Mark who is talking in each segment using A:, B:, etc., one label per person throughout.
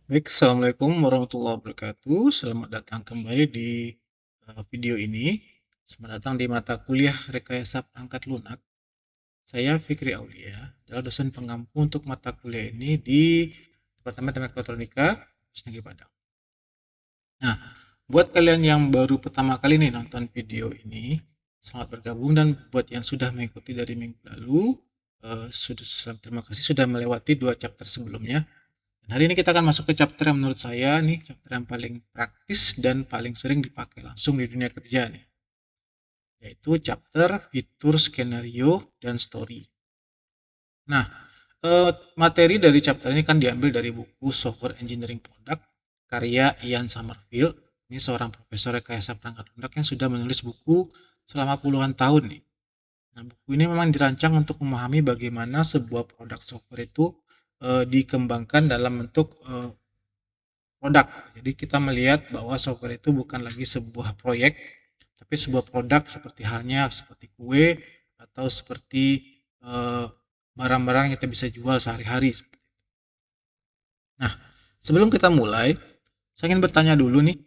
A: Baik, assalamualaikum warahmatullahi wabarakatuh. Selamat datang kembali di video ini. Selamat datang di mata kuliah Rekayasa Perangkat Lunak. Saya Fikri Aulia, adalah dosen pengampu untuk mata kuliah ini di Departemen Teknik Elektronika, Negeri Padang. Nah, buat kalian yang baru pertama kali nih nonton video ini, selamat bergabung, dan buat yang sudah mengikuti dari minggu lalu, terima kasih sudah melewati 2 chapter sebelumnya. Dan hari ini kita akan masuk ke chapter yang menurut saya nih chapter yang paling praktis dan paling sering dipakai langsung di dunia kerja nih, yaitu chapter fitur, skenario, dan story. Nah, materi dari chapter ini kan diambil dari buku Software Engineering Product karya Ian Sommerfield. Ini seorang profesor rekayasa perangkat lunak yang sudah menulis buku selama puluhan tahun nih. Nah, buku ini memang dirancang untuk memahami bagaimana sebuah produk software itu dikembangkan dalam bentuk produk. Jadi kita melihat bahwa software itu bukan lagi sebuah proyek, tapi sebuah produk seperti kue atau seperti barang-barang yang kita bisa jual sehari-hari. Nah, sebelum kita mulai, saya ingin bertanya dulu nih,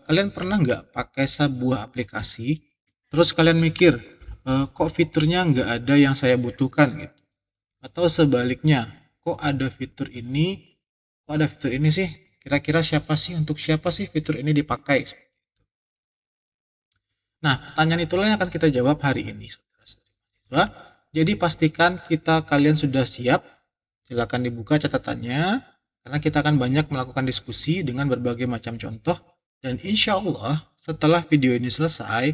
A: kalian pernah nggak pakai sebuah aplikasi, terus kalian mikir, kok fiturnya nggak ada yang saya butuhkan gitu? Atau sebaliknya, kok ada fitur ini sih? Kira-kira untuk siapa sih fitur ini dipakai? Nah, pertanyaan itulah yang akan kita jawab hari ini, saudara-saudara. Jadi pastikan kalian sudah siap. Silakan dibuka catatannya, karena kita akan banyak melakukan diskusi dengan berbagai macam contoh. Dan insya Allah setelah video ini selesai,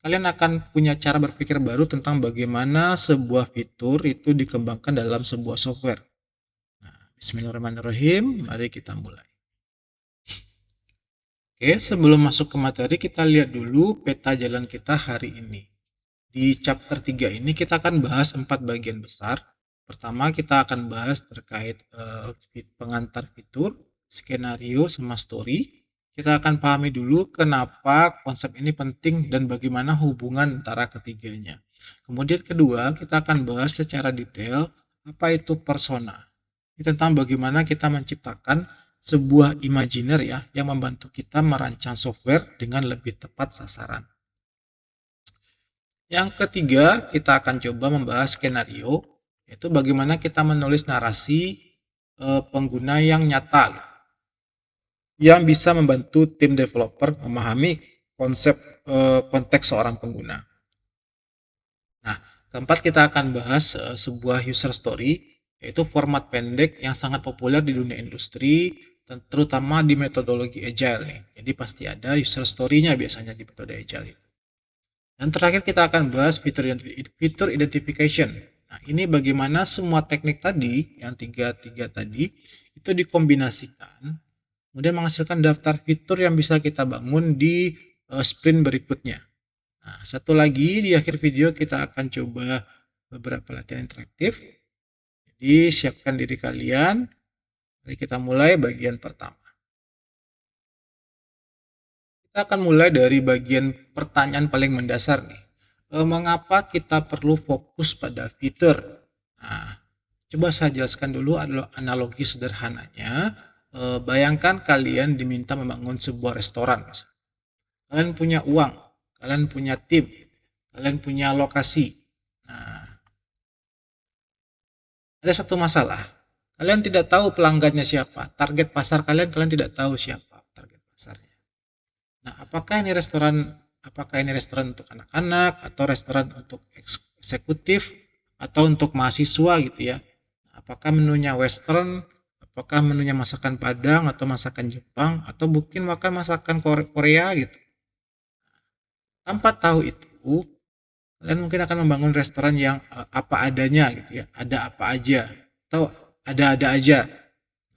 A: kalian akan punya cara berpikir baru tentang bagaimana sebuah fitur itu dikembangkan dalam sebuah software. Nah, bismillahirrahmanirrahim, mari kita mulai. Oke, sebelum masuk ke materi, kita lihat dulu peta jalan kita hari ini. Di chapter 3 ini kita akan bahas 4 bagian besar. Pertama, kita akan bahas terkait pengantar fitur, skenario, sama story. Kita akan pahami dulu kenapa konsep ini penting dan bagaimana hubungan antara ketiganya. Kemudian kedua, kita akan bahas secara detail apa itu persona. Ini tentang bagaimana kita menciptakan sebuah imajiner ya yang membantu kita merancang software dengan lebih tepat sasaran. Yang ketiga, kita akan coba membahas skenario, yaitu bagaimana kita menulis narasi pengguna yang nyata, yang bisa membantu tim developer memahami konteks seorang pengguna. Nah, keempat, kita akan bahas sebuah user story, yaitu format pendek yang sangat populer di dunia industri, terutama di metodologi agile nih. Jadi pasti ada user story-nya biasanya di metode agile itu. Dan terakhir kita akan bahas fitur identification. Nah, ini bagaimana semua teknik tadi, yang tiga tadi, itu dikombinasikan, kemudian menghasilkan daftar fitur yang bisa kita bangun di sprint berikutnya. Nah, satu lagi di akhir video kita akan coba beberapa latihan interaktif. Jadi siapkan diri kalian. Mari kita mulai bagian pertama. Kita akan mulai dari bagian pertanyaan paling mendasar nih. Mengapa kita perlu fokus pada fitur? Nah, coba saya jelaskan dulu analogi sederhananya. Bayangkan kalian diminta membangun sebuah restoran. Misalnya. Kalian punya uang, kalian punya tim, kalian punya lokasi. Nah, ada satu masalah. Kalian tidak tahu pelanggannya siapa, target pasar kalian tidak tahu siapa target pasarnya. Nah, apakah ini restoran untuk anak-anak atau restoran untuk eksekutif atau untuk mahasiswa gitu ya? Apakah menunya western, apakah menunya masakan Padang atau masakan Jepang atau mungkin makan masakan Korea gitu. Tanpa tahu itu, kalian mungkin akan membangun restoran yang apa adanya gitu ya, ada apa aja atau ada-ada aja.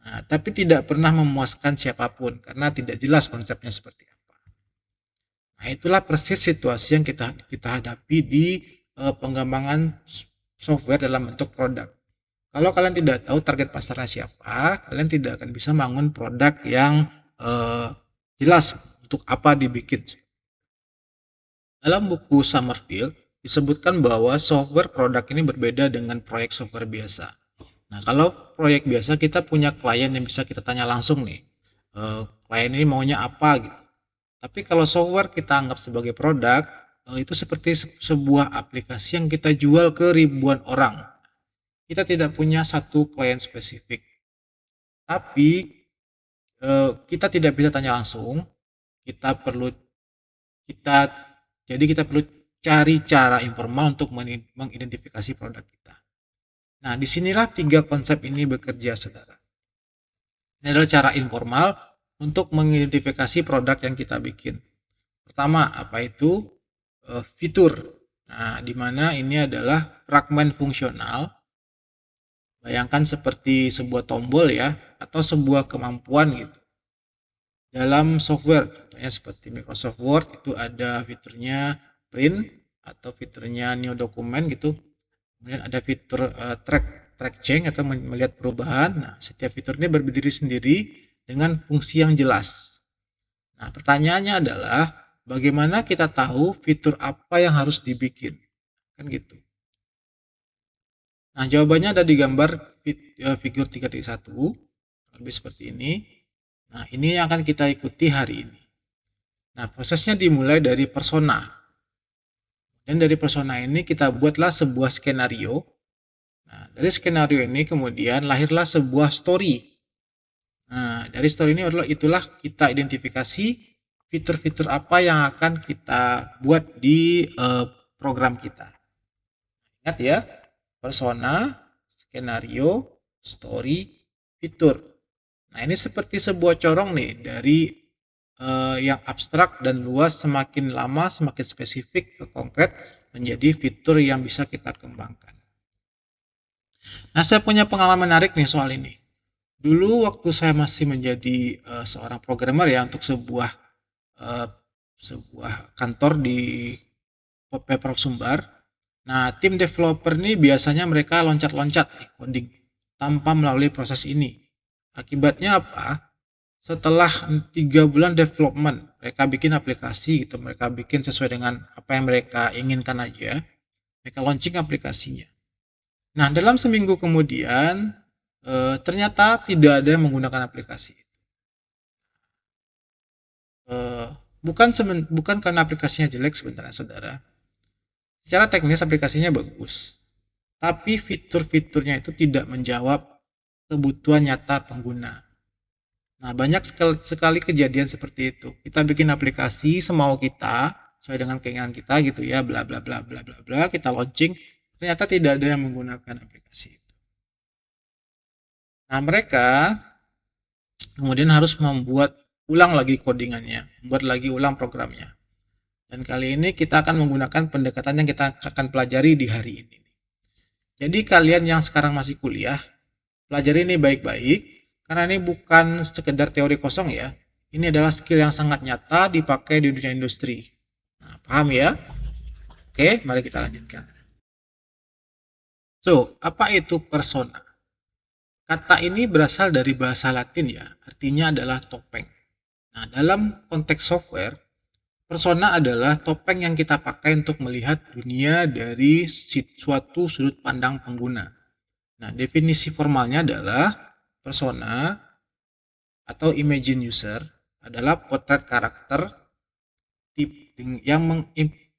A: Nah, tapi tidak pernah memuaskan siapapun karena tidak jelas konsepnya seperti apa. Nah, itulah persis situasi yang kita hadapi di pengembangan software dalam bentuk produk. Kalau kalian tidak tahu target pasarnya siapa, kalian tidak akan bisa bangun produk yang jelas untuk apa dibikin. Dalam buku Sommerfield disebutkan bahwa software produk ini berbeda dengan proyek software biasa. Nah, kalau proyek biasa kita punya klien yang bisa kita tanya langsung nih, klien ini maunya apa gitu. Tapi kalau software kita anggap sebagai produk, itu seperti sebuah aplikasi yang kita jual ke ribuan orang. Kita tidak punya satu klien spesifik. Tapi kita tidak bisa tanya langsung. Kita perlu kita jadi kita perlu cari cara informal untuk mengidentifikasi produk kita. Nah, disinilah tiga konsep ini bekerja, saudara. Ini adalah cara informal untuk mengidentifikasi produk yang kita bikin. Pertama, apa itu? Fitur. Nah, di mana ini adalah fragmen fungsional. Bayangkan seperti sebuah tombol ya, atau sebuah kemampuan gitu. Dalam software, contohnya seperti Microsoft Word, itu ada fiturnya print atau fiturnya new document gitu. Kemudian ada fitur track change atau melihat perubahan. Nah, setiap fitur ini berdiri sendiri dengan fungsi yang jelas. Nah, pertanyaannya adalah bagaimana kita tahu fitur apa yang harus dibikin? Kan gitu. Nah, jawabannya ada di gambar figur 3.1, lebih seperti ini. Nah, ini yang akan kita ikuti hari ini. Nah, prosesnya dimulai dari persona. Dan dari persona ini kita buatlah sebuah skenario. Nah, dari skenario ini kemudian lahirlah sebuah story. Nah, dari story ini itulah kita identifikasi fitur-fitur apa yang akan kita buat di program kita. Ingat ya, persona, skenario, story, fitur. Nah, ini seperti sebuah corong nih dari yang abstrak dan luas, semakin lama semakin spesifik ke konkret menjadi fitur yang bisa kita kembangkan. Nah, saya punya pengalaman menarik nih soal ini. Dulu waktu saya masih menjadi seorang programmer ya untuk uh, sebuah kantor di Pemprov Sumbar. Nah, tim developer ini biasanya mereka loncat-loncat coding tanpa melalui proses ini. Akibatnya apa? Setelah 3 bulan development, mereka bikin aplikasi gitu, mereka bikin sesuai dengan apa yang mereka inginkan aja, mereka launching aplikasinya. Nah, dalam seminggu kemudian, ternyata tidak ada yang menggunakan aplikasi. Bukan karena aplikasinya jelek sebenarnya, saudara. Secara teknis aplikasinya bagus, tapi fitur-fiturnya itu tidak menjawab kebutuhan nyata pengguna. Nah, banyak sekali kejadian seperti itu. Kita bikin aplikasi semau kita, sesuai dengan keinginan kita gitu ya, bla bla bla bla bla bla, kita launching, ternyata tidak ada yang menggunakan aplikasi itu. Nah, mereka kemudian harus membuat ulang lagi codingannya, membuat lagi ulang programnya. Dan kali ini kita akan menggunakan pendekatan yang kita akan pelajari di hari ini. Jadi kalian yang sekarang masih kuliah, pelajari ini baik-baik, karena ini bukan sekedar teori kosong ya. Ini adalah skill yang sangat nyata dipakai di dunia industri. Nah, paham ya? Oke, mari kita lanjutkan. So, apa itu persona? Kata ini berasal dari bahasa Latin ya, artinya adalah topeng. Nah, dalam konteks software, persona adalah topeng yang kita pakai untuk melihat dunia dari suatu sudut pandang pengguna. Nah, definisi formalnya adalah persona atau imagine user adalah potret karakter yang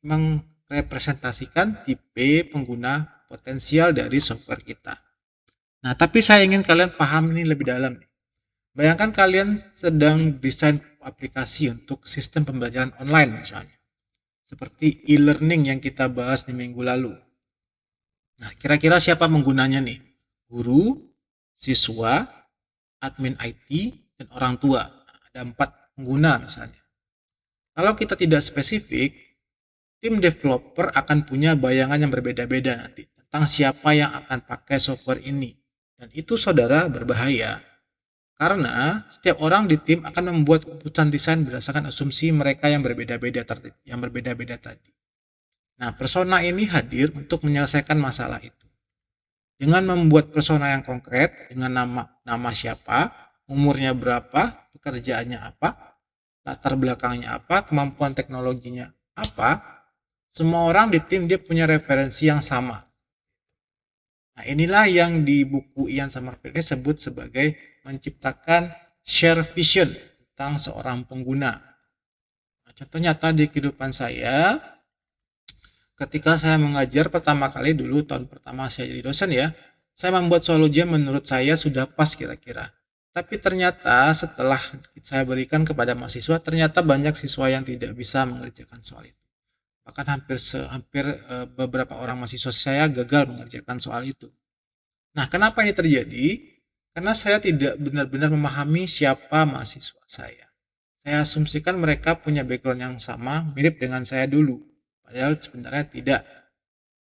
A: merepresentasikan tipe pengguna potensial dari software kita. Nah, tapi saya ingin kalian paham ini lebih dalam nih. Bayangkan kalian sedang desain aplikasi untuk sistem pembelajaran online misalnya. Seperti e-learning yang kita bahas di minggu lalu. Nah, kira-kira siapa menggunanya nih? Guru, siswa, admin IT, dan orang tua. Nah, ada 4 pengguna misalnya. Kalau kita tidak spesifik, tim developer akan punya bayangan yang berbeda-beda nanti tentang siapa yang akan pakai software ini. Dan itu, saudara, berbahaya. Karena setiap orang di tim akan membuat keputusan desain berdasarkan asumsi mereka yang berbeda-beda tadi. Nah, persona ini hadir untuk menyelesaikan masalah itu. Dengan membuat persona yang konkret dengan nama siapa, umurnya berapa, pekerjaannya apa, latar belakangnya apa, kemampuan teknologinya apa, semua orang di tim dia punya referensi yang sama. Nah, inilah yang di buku Ian Sommerfeld sebut sebagai menciptakan share vision tentang seorang pengguna. Nah, contoh nyata di kehidupan saya, ketika saya mengajar pertama kali dulu, tahun pertama saya jadi dosen ya, saya membuat soal ujian menurut saya sudah pas kira-kira. Tapi ternyata setelah saya berikan kepada mahasiswa, ternyata banyak siswa yang tidak bisa mengerjakan soal itu. Bahkan hampir beberapa orang mahasiswa saya gagal mengerjakan soal itu. Nah, kenapa ini terjadi? Karena saya tidak benar-benar memahami siapa mahasiswa saya. Saya asumsikan mereka punya background yang sama, mirip dengan saya dulu. Padahal sebenarnya tidak.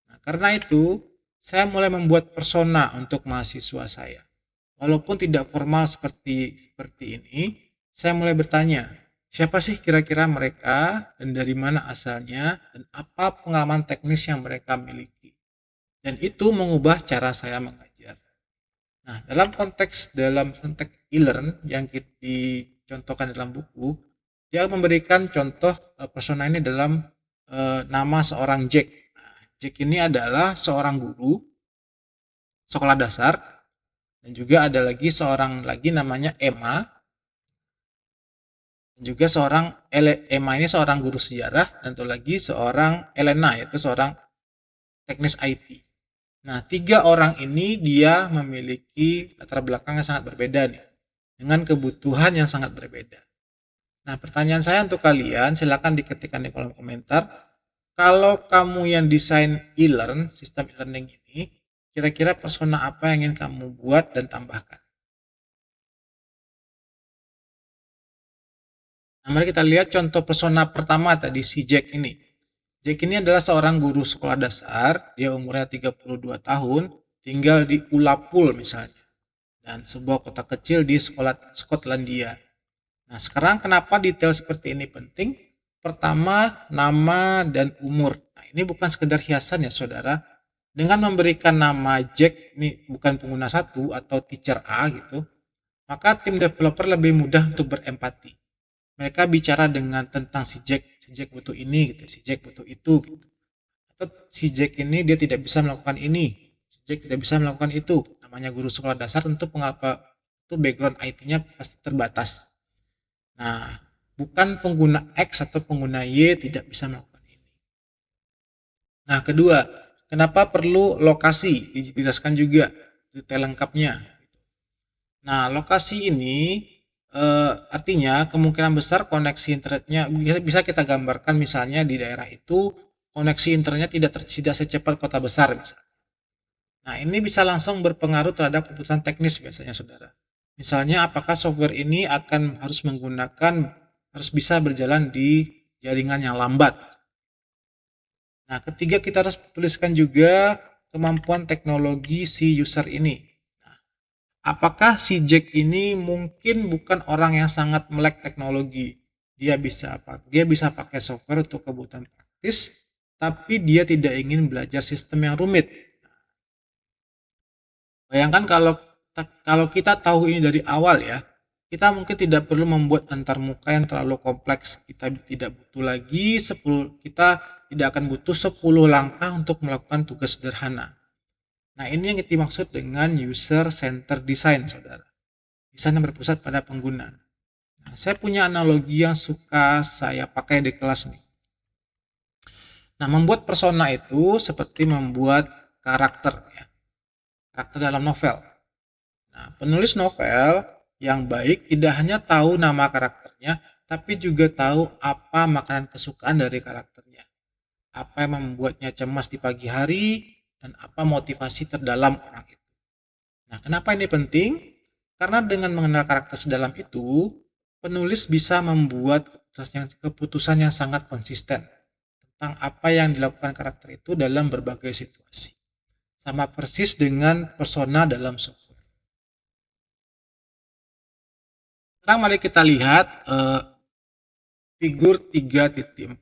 A: Nah, karena itu, saya mulai membuat persona untuk mahasiswa saya. Walaupun tidak formal seperti ini, saya mulai bertanya, siapa sih kira-kira mereka dan dari mana asalnya dan apa pengalaman teknis yang mereka miliki. Dan itu mengubah cara saya mengajar. Nah, dalam konteks e-learn yang dicontohkan dalam buku, dia memberikan contoh persona ini dalam nama seorang Jack. Nah, Jack ini adalah seorang guru sekolah dasar dan juga ada lagi seorang lagi namanya Emma dan juga Emma ini seorang guru sejarah dan satu lagi seorang Elena yaitu seorang teknis IT. Nah, tiga orang ini dia memiliki latar belakang yang sangat berbeda nih, dengan kebutuhan yang sangat berbeda. Nah, pertanyaan saya untuk kalian, silakan diketikkan di kolom komentar. Kalau kamu yang desain e-learn, sistem e-learning ini, kira-kira persona apa yang ingin kamu buat dan tambahkan? Nah, mari kita lihat contoh persona pertama tadi, si Jack ini. Jack ini adalah seorang guru sekolah dasar, dia umurnya 32 tahun, tinggal di Ullapool misalnya, dan sebuah kota kecil di Skotlandia. Nah, sekarang kenapa detail seperti ini penting? Pertama, nama dan umur. Nah, ini bukan sekedar hiasan ya, saudara. Dengan memberikan nama Jack, ini bukan pengguna satu atau teacher A gitu, maka tim developer lebih mudah untuk berempati. Mereka bicara dengan tentang si Jack butuh ini gitu, si Jack butuh itu gitu. Atau si Jack ini dia tidak bisa melakukan ini, si Jack tidak bisa melakukan itu. Namanya guru sekolah dasar tentu pengapa itu background IT-nya pasti terbatas. Nah, bukan pengguna X atau pengguna Y tidak bisa melakukan ini. Nah, kedua, kenapa perlu lokasi? Dijelaskan juga detail lengkapnya. Nah, lokasi ini artinya kemungkinan besar koneksi internetnya bisa kita gambarkan misalnya di daerah itu koneksi internetnya tidak secepat kota besar misalnya. Nah, ini bisa langsung berpengaruh terhadap keputusan teknis biasanya, saudara. Misalnya, apakah software ini harus bisa berjalan di jaringan yang lambat. Nah, ketiga kita harus tuliskan juga kemampuan teknologi si user ini. Nah, apakah si Jack ini mungkin bukan orang yang sangat melek teknologi. Dia bisa pakai software untuk kebutuhan praktis, tapi dia tidak ingin belajar sistem yang rumit. Bayangkan kalau kita tahu ini dari awal ya, kita mungkin tidak perlu membuat antarmuka yang terlalu kompleks. Kita tidak akan butuh 10 langkah untuk melakukan tugas sederhana. Nah, ini yang kita maksud dengan user centered design, saudara. Desain yang berpusat pada pengguna. Nah, saya punya analogi yang suka saya pakai di kelas nih. Nah, membuat persona itu seperti membuat karakter ya. Karakter dalam novel. Nah, penulis novel yang baik tidak hanya tahu nama karakternya, tapi juga tahu apa makanan kesukaan dari karakternya, apa yang membuatnya cemas di pagi hari, dan apa motivasi terdalam orang itu. Nah, kenapa ini penting? Karena dengan mengenal karakter sedalam itu, penulis bisa membuat keputusan yang sangat konsisten tentang apa yang dilakukan karakter itu dalam berbagai situasi. Sama persis dengan persona dalam software. Sekarang mari kita lihat figur 3.4.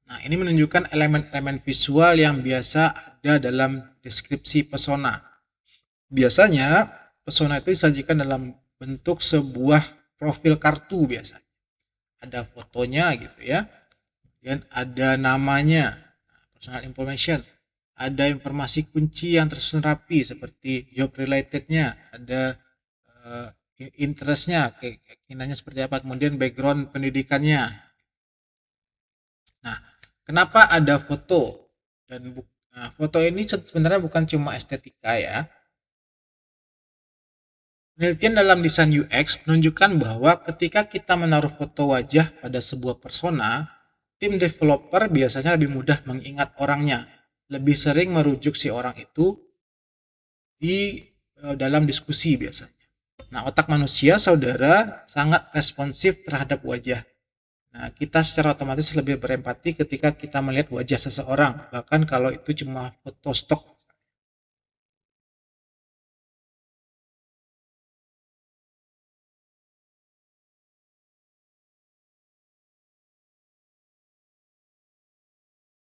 A: Nah, ini menunjukkan elemen-elemen visual yang biasa ada dalam deskripsi persona. Biasanya, persona itu disajikan dalam bentuk sebuah profil kartu biasanya. Ada fotonya gitu ya, dan ada namanya, personal information, ada informasi kunci yang tersusun rapi seperti job relatednya, ada uh, interestnya, keinginannya seperti apa, kemudian background pendidikannya. Nah, kenapa ada foto? Nah, foto ini sebenarnya bukan cuma estetika ya. Penelitian dalam desain UX menunjukkan bahwa ketika kita menaruh foto wajah pada sebuah persona, tim developer biasanya lebih mudah mengingat orangnya, lebih sering merujuk si orang itu di dalam diskusi biasanya. Nah, otak manusia, saudara, sangat responsif terhadap wajah. Nah, kita secara otomatis lebih berempati ketika kita melihat wajah seseorang, bahkan kalau itu cuma foto stok.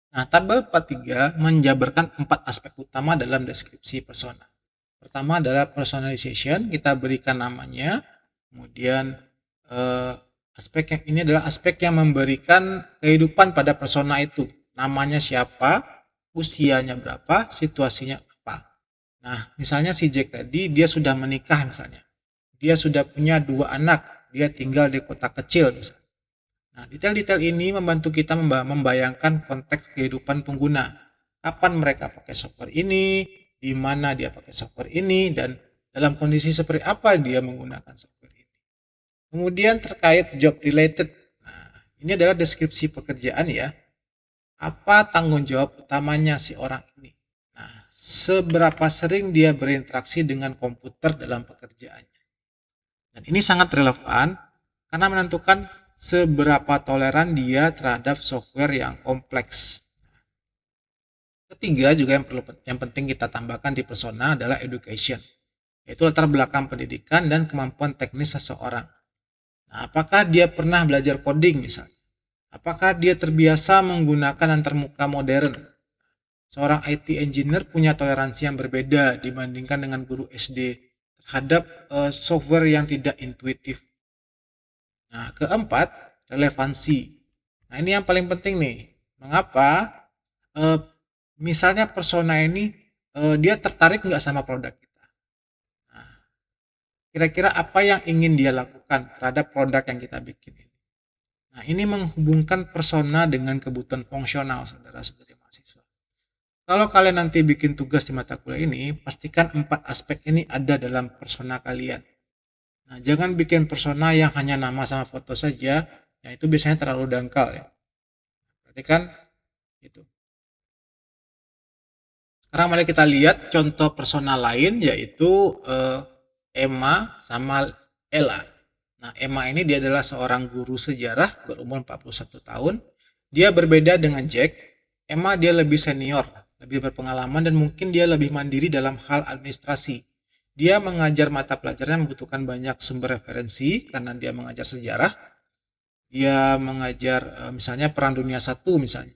A: Nah, tabel 43 menjabarkan 4 aspek utama dalam deskripsi persona. Pertama adalah personalization, kita berikan namanya. Kemudian aspek yang ini adalah aspek yang memberikan kehidupan pada persona itu. Namanya siapa, usianya berapa, situasinya apa. Nah, misalnya si Jack tadi, dia sudah menikah misalnya. Dia sudah punya 2 anak, dia tinggal di kota kecil misalnya. Nah, detail-detail ini membantu kita membayangkan konteks kehidupan pengguna. Kapan mereka pakai software ini, di mana dia pakai software ini, dan dalam kondisi seperti apa dia menggunakan software ini. Kemudian terkait job related. Nah, ini adalah deskripsi pekerjaan ya. Apa tanggung jawab utamanya si orang ini? Nah, seberapa sering dia berinteraksi dengan komputer dalam pekerjaannya. Dan ini sangat relevan karena menentukan seberapa toleran dia terhadap software yang kompleks. Ketiga juga yang penting kita tambahkan di persona adalah education, yaitu latar belakang pendidikan dan kemampuan teknis seseorang. Nah, apakah dia pernah belajar coding misalnya? Apakah dia terbiasa menggunakan antarmuka modern? Seorang IT engineer punya toleransi yang berbeda dibandingkan dengan guru SD terhadap software yang tidak intuitif. Nah, keempat, relevansi. Nah, ini yang paling penting nih. Mengapa? Eh, Misalnya persona ini dia tertarik nggak sama produk kita. Nah, kira-kira apa yang ingin dia lakukan terhadap produk yang kita bikin ini. Nah, ini menghubungkan persona dengan kebutuhan fungsional, saudara-saudari mahasiswa. Kalau kalian nanti bikin tugas di mata kuliah ini, pastikan 4 aspek ini ada dalam persona kalian. Nah, jangan bikin persona yang hanya nama sama foto saja, ya itu biasanya terlalu dangkal ya. Berarti kan itu. Sekarang mari kita lihat contoh persona lain yaitu Emma sama Ella. Nah, Emma ini dia adalah seorang guru sejarah berumur 41 tahun. Dia berbeda dengan Jack. Emma dia lebih senior, lebih berpengalaman dan mungkin dia lebih mandiri dalam hal administrasi. Dia mengajar mata pelajaran yang membutuhkan banyak sumber referensi karena dia mengajar sejarah. Dia mengajar misalnya Perang Dunia I misalnya.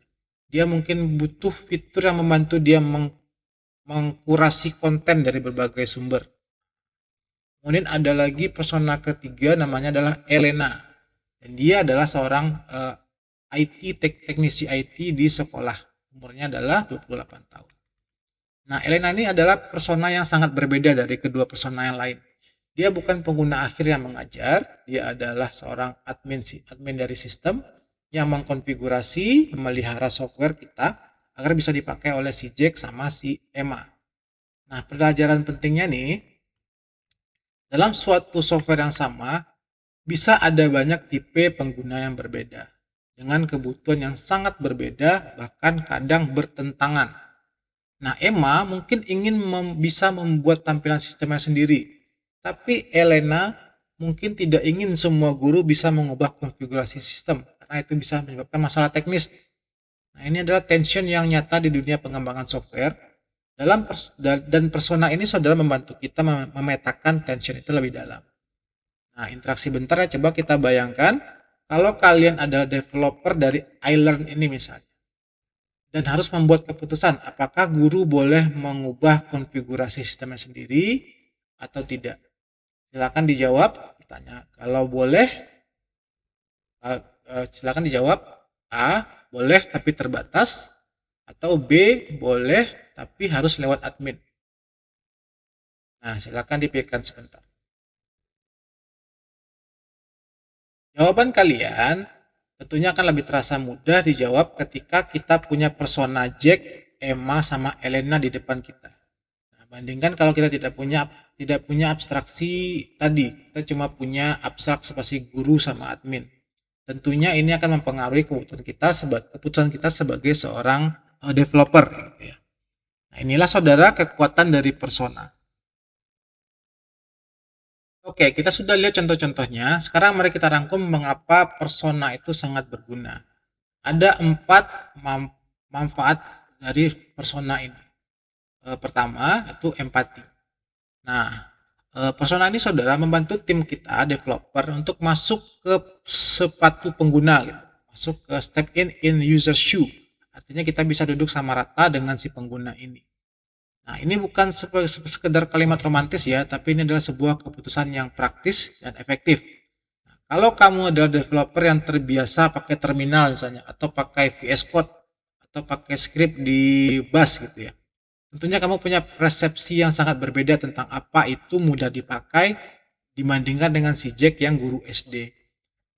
A: Dia mungkin butuh fitur yang membantu dia mengkurasi konten dari berbagai sumber. Kemudian ada lagi persona ketiga namanya adalah Elena. Dan dia adalah seorang teknisi IT di sekolah. Umurnya adalah 28 tahun. Nah, Elena ini adalah persona yang sangat berbeda dari kedua persona yang lain. Dia bukan pengguna akhir yang mengajar, dia adalah seorang admin dari sistem yang mengkonfigurasi, memelihara software kita agar bisa dipakai oleh si Jack sama si Emma. Nah, pelajaran pentingnya nih, dalam suatu software yang sama, bisa ada banyak tipe pengguna yang berbeda, dengan kebutuhan yang sangat berbeda, bahkan kadang bertentangan. Nah, Emma mungkin ingin bisa membuat tampilan sistemnya sendiri, tapi Elena mungkin tidak ingin semua guru bisa mengubah konfigurasi sistem, karena itu bisa menyebabkan masalah teknis. Nah, ini adalah tension yang nyata di dunia pengembangan software. Dan persona ini saudara membantu kita memetakan tension itu lebih dalam. Nah, interaksi bentar ya, coba kita bayangkan kalau kalian adalah developer dari iLearn ini misalnya, dan harus membuat keputusan apakah guru boleh mengubah konfigurasi sistemnya sendiri atau tidak. Silakan dijawab. Ditanya kalau boleh, silakan dijawab A, boleh tapi terbatas, Atau B, boleh tapi harus lewat admin. Nah, silakan dipikirkan sebentar. Jawaban kalian tentunya akan lebih terasa mudah dijawab ketika kita punya persona Jack, Emma, sama Elena di depan kita. Nah, bandingkan kalau kita tidak punya abstraksi tadi, kita cuma punya abstrak seperti guru sama admin. Tentunya ini akan mempengaruhi keputusan kita sebagai seorang developer gitu ya. Nah, inilah saudara kekuatan dari persona. Oke, kita sudah lihat contoh-contohnya. Sekarang mari kita rangkum mengapa persona itu sangat berguna. Ada 4 manfaat dari persona ini. Pertama, itu empati. Nah, persona ini saudara membantu tim kita, developer, untuk masuk ke sepatu pengguna gitu. Masuk ke step in user shoe. Artinya kita bisa duduk sama rata dengan si pengguna ini. Nah, ini bukan sekedar kalimat romantis ya, tapi ini adalah sebuah keputusan yang praktis dan efektif. Nah, kalau kamu adalah developer yang terbiasa pakai terminal misalnya, atau pakai VS Code, atau pakai script di Bash gitu ya, tentunya kamu punya persepsi yang sangat berbeda tentang apa itu mudah dipakai dibandingkan dengan si Jack yang guru SD.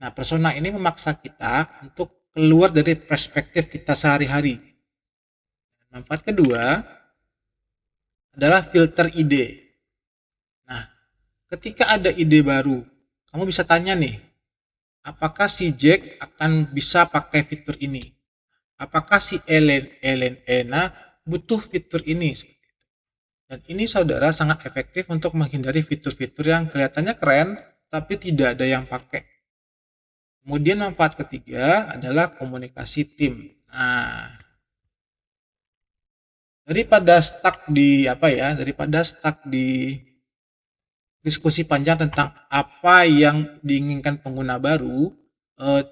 A: Nah, persona ini memaksa kita untuk keluar dari perspektif kita sehari-hari. Manfaat kedua adalah filter ide. Nah, ketika ada ide baru, kamu bisa tanya nih, apakah si Jack akan bisa pakai fitur ini? Apakah si Elena butuh fitur ini? Dan ini saudara sangat efektif untuk menghindari fitur-fitur yang kelihatannya keren, tapi tidak ada yang pakai. Kemudian manfaat ketiga adalah komunikasi tim. Nah, daripada stuck di diskusi panjang tentang apa yang diinginkan pengguna baru,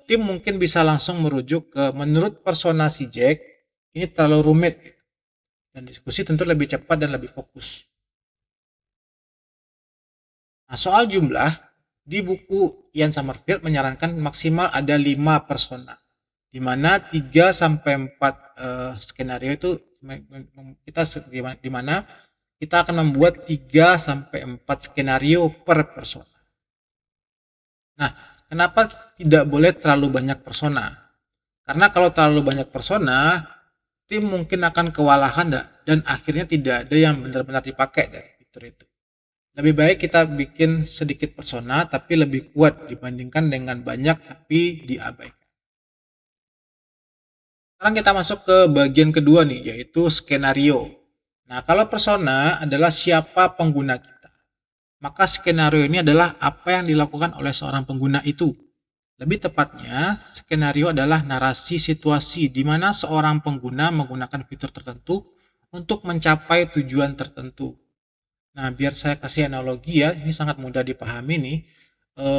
A: tim mungkin bisa langsung merujuk ke menurut persona si Jack ini terlalu rumit, dan diskusi tentu lebih cepat dan lebih fokus. Nah, soal jumlah, di buku Ian Sommerfeld menyarankan maksimal ada 5 persona, di mana 3 sampai 4 skenario itu di mana kita akan membuat 3 sampai 4 skenario per persona. Nah, kenapa tidak boleh terlalu banyak persona? Karena kalau terlalu banyak persona, tim mungkin akan kewalahan dan akhirnya tidak ada yang benar-benar dipakai dari fitur itu. Lebih baik kita bikin sedikit persona tapi lebih kuat dibandingkan dengan banyak tapi diabaikan. Sekarang kita masuk ke bagian kedua nih, yaitu skenario. Nah, kalau persona adalah siapa pengguna kita, maka skenario ini adalah apa yang dilakukan oleh seorang pengguna itu. Lebih tepatnya, skenario adalah narasi situasi di mana seorang pengguna menggunakan fitur tertentu untuk mencapai tujuan tertentu. Nah, biar saya kasih analogi ya, ini sangat mudah dipahami nih.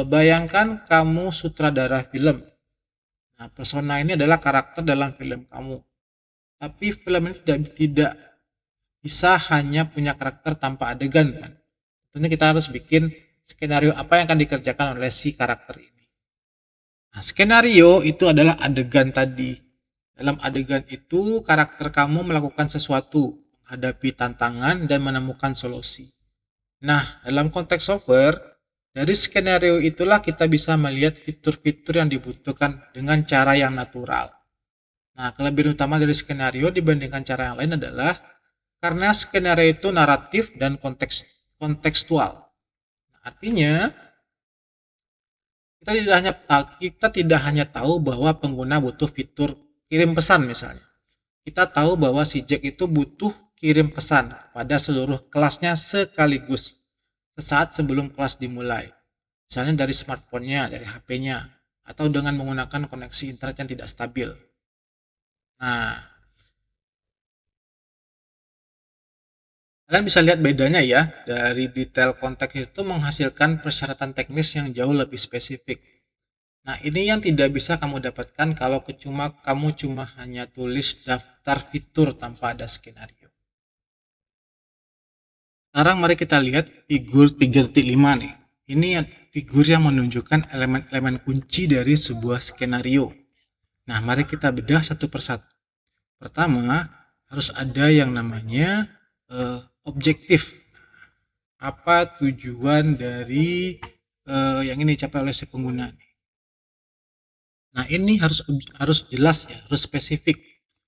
A: Bayangkan kamu sutradara film. Nah, persona ini adalah karakter dalam film kamu. Tapi film ini tidak bisa hanya punya karakter tanpa adegan kan. Tentunya kita harus bikin skenario apa yang akan dikerjakan oleh si karakter ini. Nah, skenario itu adalah adegan tadi. Dalam adegan itu, karakter kamu melakukan sesuatu, menghadapi tantangan dan menemukan solusi. Nah, dalam konteks software, dari skenario itulah kita bisa melihat fitur-fitur yang dibutuhkan dengan cara yang natural. Nah, kelebihan utama dari skenario dibandingkan cara yang lain adalah karena skenario itu naratif dan kontekstual. Nah, artinya, kita tidak hanya tahu bahwa pengguna butuh fitur kirim pesan misalnya. Kita tahu bahwa si Jack itu butuh kirim pesan pada seluruh kelasnya sekaligus sesaat sebelum kelas dimulai. Misalnya dari smartphone-nya, dari HP-nya, atau dengan menggunakan koneksi internet yang tidak stabil. Nah, kalian bisa lihat bedanya ya, dari detail konteks itu menghasilkan persyaratan teknis yang jauh lebih spesifik. Nah, ini yang tidak bisa kamu dapatkan kalau kamu cuma hanya tulis daftar fitur tanpa ada skenario. Sekarang mari kita lihat figur 3.5 nih. Ini figur yang menunjukkan elemen-elemen kunci dari sebuah skenario. Nah, mari kita bedah satu persatu. Pertama, harus ada yang namanya objektif. Apa tujuan dari yang ini dicapai oleh si pengguna. Nah, ini harus jelas ya, harus spesifik.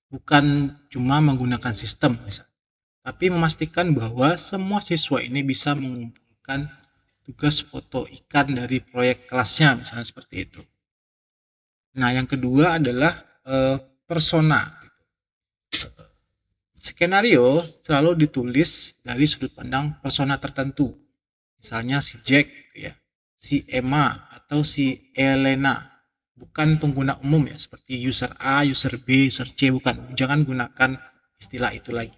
A: Bukan cuma menggunakan sistem misalnya, tapi memastikan bahwa semua siswa ini bisa mengumpulkan tugas foto ikan dari proyek kelasnya, misalnya seperti itu. Nah, yang kedua adalah persona. Skenario selalu ditulis dari sudut pandang persona tertentu. Misalnya si Jack, ya, si Emma, atau si Elena. Bukan pengguna umum ya, seperti user A, user B, user C, bukan. Jangan gunakan istilah itu lagi.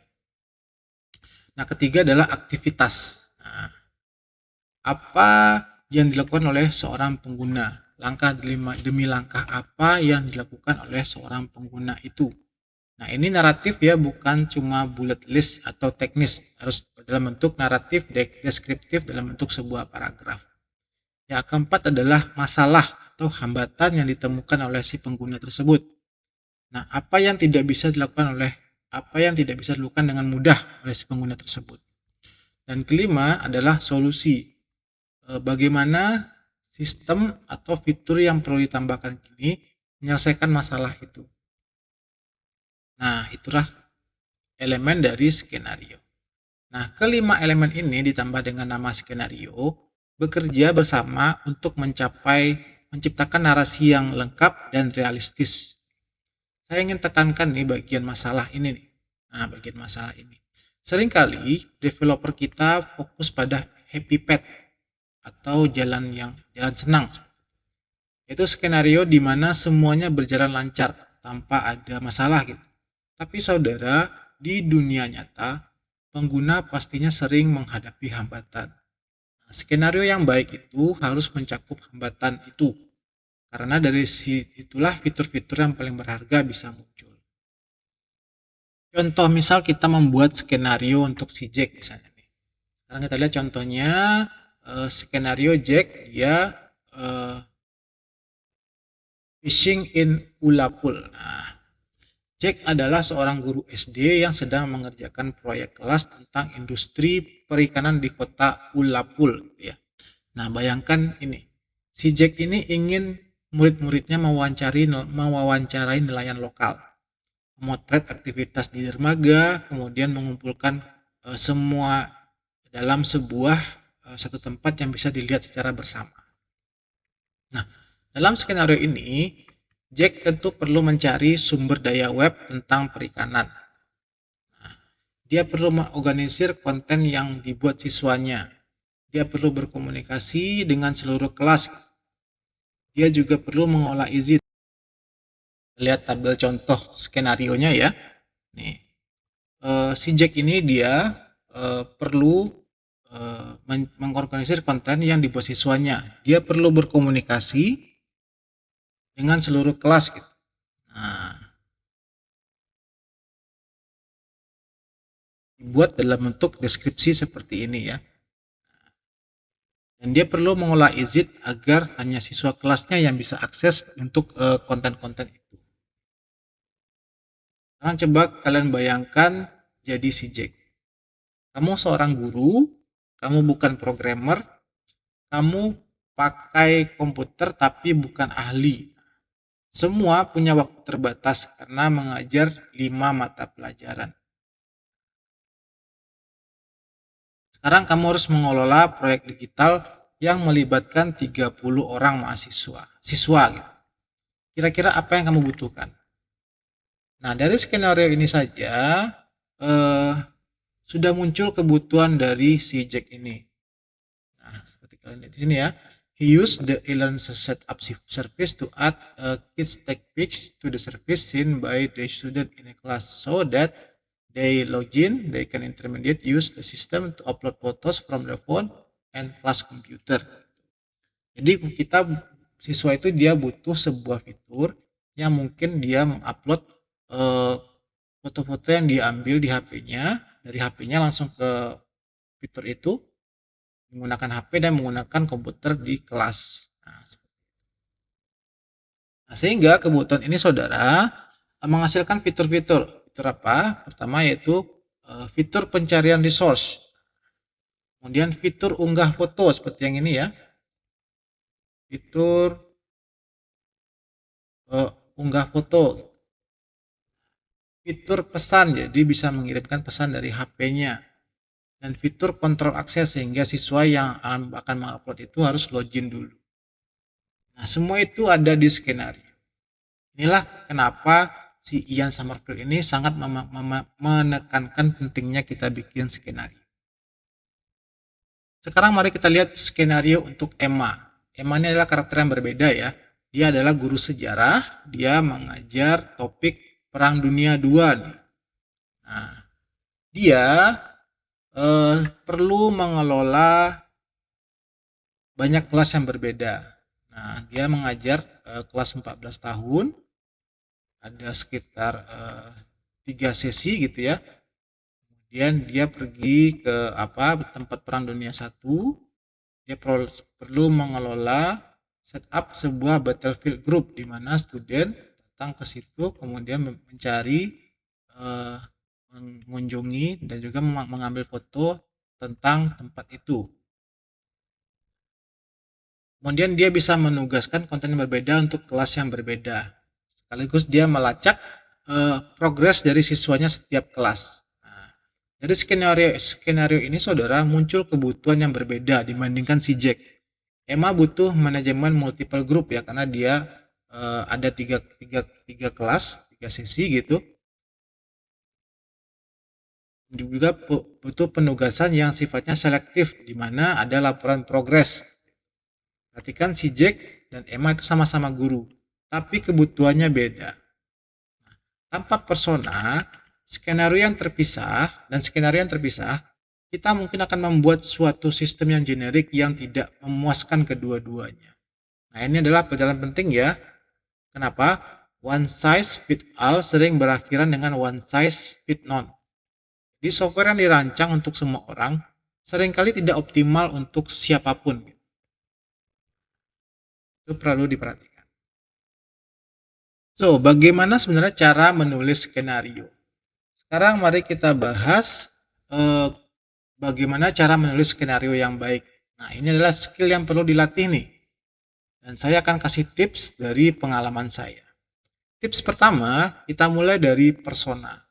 A: Nah, ketiga adalah aktivitas. Nah, apa yang dilakukan oleh seorang pengguna? Langkah demi langkah apa yang dilakukan oleh seorang pengguna itu? Nah, ini naratif ya, bukan cuma bullet list atau teknis. Harus dalam bentuk naratif, deskriptif dalam bentuk sebuah paragraf. Yang keempat adalah masalah atau hambatan yang ditemukan oleh si pengguna tersebut. Nah, apa yang tidak bisa dilakukan dengan mudah oleh si pengguna tersebut. Dan kelima adalah solusi. Bagaimana sistem atau fitur yang perlu ditambahkan ini menyelesaikan masalah itu. Nah, itulah elemen dari skenario. Nah, kelima elemen ini ditambah dengan nama skenario bekerja bersama untuk menciptakan narasi yang lengkap dan realistis. Saya ingin tekankan nih bagian masalah ini nih. Nah, bagian masalah ini. Seringkali developer kita fokus pada happy path atau jalan senang. Itu skenario di mana semuanya berjalan lancar tanpa ada masalah gitu. Tapi saudara, di dunia nyata, pengguna pastinya sering menghadapi hambatan. Nah, skenario yang baik itu harus mencakup hambatan itu. Karena dari itulah fitur-fitur yang paling berharga bisa muncul. Contoh misal kita membuat skenario untuk si Jack misalnya. Sekarang kita lihat contohnya skenario Jack, dia fishing in Ulapul. Nah, Jack adalah seorang guru SD yang sedang mengerjakan proyek kelas tentang industri perikanan di kota Ulapul. Ya. Nah, bayangkan ini. Si Jack ini ingin murid-muridnya mewawancarai nelayan lokal, memotret aktivitas di dermaga, kemudian mengumpulkan semua dalam satu tempat yang bisa dilihat secara bersama. Nah, dalam skenario ini, Jack tentu perlu mencari sumber daya web tentang perikanan. Nah, dia perlu mengorganisir konten yang dibuat siswanya. Dia perlu berkomunikasi dengan seluruh kelas. Dia juga perlu mengolah izin. Lihat tabel contoh skenarionya ya. Nih, si Jack ini dia perlu mengorganisir konten yang dibuat siswanya. Dia perlu berkomunikasi dengan seluruh kelas gitu. Nah, dibuat dalam bentuk deskripsi seperti ini ya. Dan dia perlu mengolah izin agar hanya siswa kelasnya yang bisa akses untuk konten-konten itu. Sekarang coba kalian bayangkan jadi si Jack. Kamu seorang guru, kamu bukan programmer, kamu pakai komputer tapi bukan ahli. Semua punya waktu terbatas karena mengajar 5 mata pelajaran. Sekarang kamu harus mengelola proyek digital yang melibatkan 30 orang siswa gitu. Kira-kira apa yang kamu butuhkan? Nah, dari skenario ini saja sudah muncul kebutuhan dari si Jack ini. Nah, seperti kalian lihat di sini ya. He used the e-learn setup service to add a kids tech page to the service seen by the student in a class so that they log in, they can intermediate use the system to upload photos from their phone and class computer. Jadi siswa itu dia butuh sebuah fitur yang mungkin dia mengupload foto-foto yang diambil di HP-nya, dari HP-nya langsung ke fitur itu menggunakan HP dan menggunakan komputer di kelas. Nah, sehingga kebutuhan ini saudara menghasilkan fitur-fitur Fitur apa? Pertama yaitu fitur pencarian resource. Kemudian fitur unggah foto seperti yang ini ya. Fitur unggah foto. Fitur pesan, jadi bisa mengirimkan pesan dari HP-nya. Dan fitur kontrol akses sehingga siswa yang akan mengupload itu harus login dulu. Nah, semua itu ada di skenario. Inilah kenapa si Ian Sommerville ini sangat menekankan pentingnya kita bikin skenario. Sekarang mari kita lihat skenario untuk Emma. Emma ini adalah karakter yang berbeda ya. Dia adalah guru sejarah, dia mengajar topik Perang Dunia II. Nah, dia perlu mengelola banyak kelas yang berbeda. Nah, dia mengajar kelas 14 tahun, ada sekitar 3 sesi gitu ya. Kemudian dia pergi ke tempat Perang Dunia I. Dia perlu mengelola setup sebuah battlefield group di mana student datang ke situ kemudian mencari, mengunjungi dan juga mengambil foto tentang tempat itu. Kemudian dia bisa menugaskan konten yang berbeda untuk kelas yang berbeda. Sekaligus dia melacak progres dari siswanya setiap kelas. Nah, dari skenario ini saudara muncul kebutuhan yang berbeda dibandingkan si Jack. Emma butuh manajemen multiple group ya karena dia ada tiga kelas, 3 sesi gitu. Juga butuh penugasan yang sifatnya selektif di mana ada laporan progres. Perhatikan si Jack dan Emma itu sama-sama guru, tapi kebutuhannya beda. Tanpa persona, skenario yang terpisah, kita mungkin akan membuat suatu sistem yang generik yang tidak memuaskan kedua-duanya. Nah, ini adalah pelajaran penting ya. Kenapa? One size fit all sering berakhiran dengan one size fit none. Di software yang dirancang untuk semua orang, seringkali tidak optimal untuk siapapun. Itu perlu diperhatikan. So, bagaimana sebenarnya cara menulis skenario? Sekarang mari kita bahas bagaimana cara menulis skenario yang baik. Nah, ini adalah skill yang perlu dilatih nih. Dan saya akan kasih tips dari pengalaman saya. Tips pertama, kita mulai dari persona.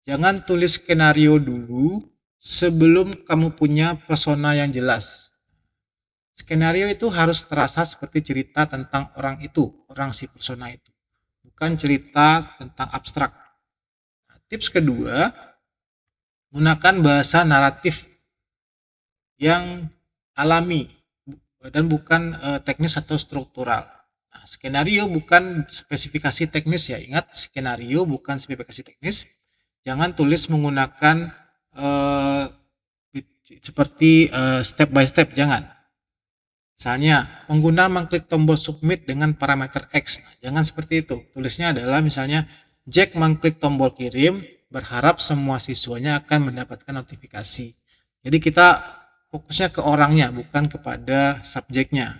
A: Jangan tulis skenario dulu sebelum kamu punya persona yang jelas. Skenario itu harus terasa seperti cerita tentang orang itu, orang si persona itu. Bukan cerita tentang abstrak. Nah, tips kedua, gunakan bahasa naratif yang alami dan bukan teknis atau struktural. Nah, skenario bukan spesifikasi teknis ya. Ingat, skenario bukan spesifikasi teknis. Jangan tulis menggunakan seperti step by step, jangan. Misalnya, pengguna mengklik tombol submit dengan parameter X. Nah, jangan seperti itu. Tulisnya adalah misalnya, Jack mengklik tombol kirim, berharap semua siswanya akan mendapatkan notifikasi. Jadi kita fokusnya ke orangnya, bukan kepada subjeknya,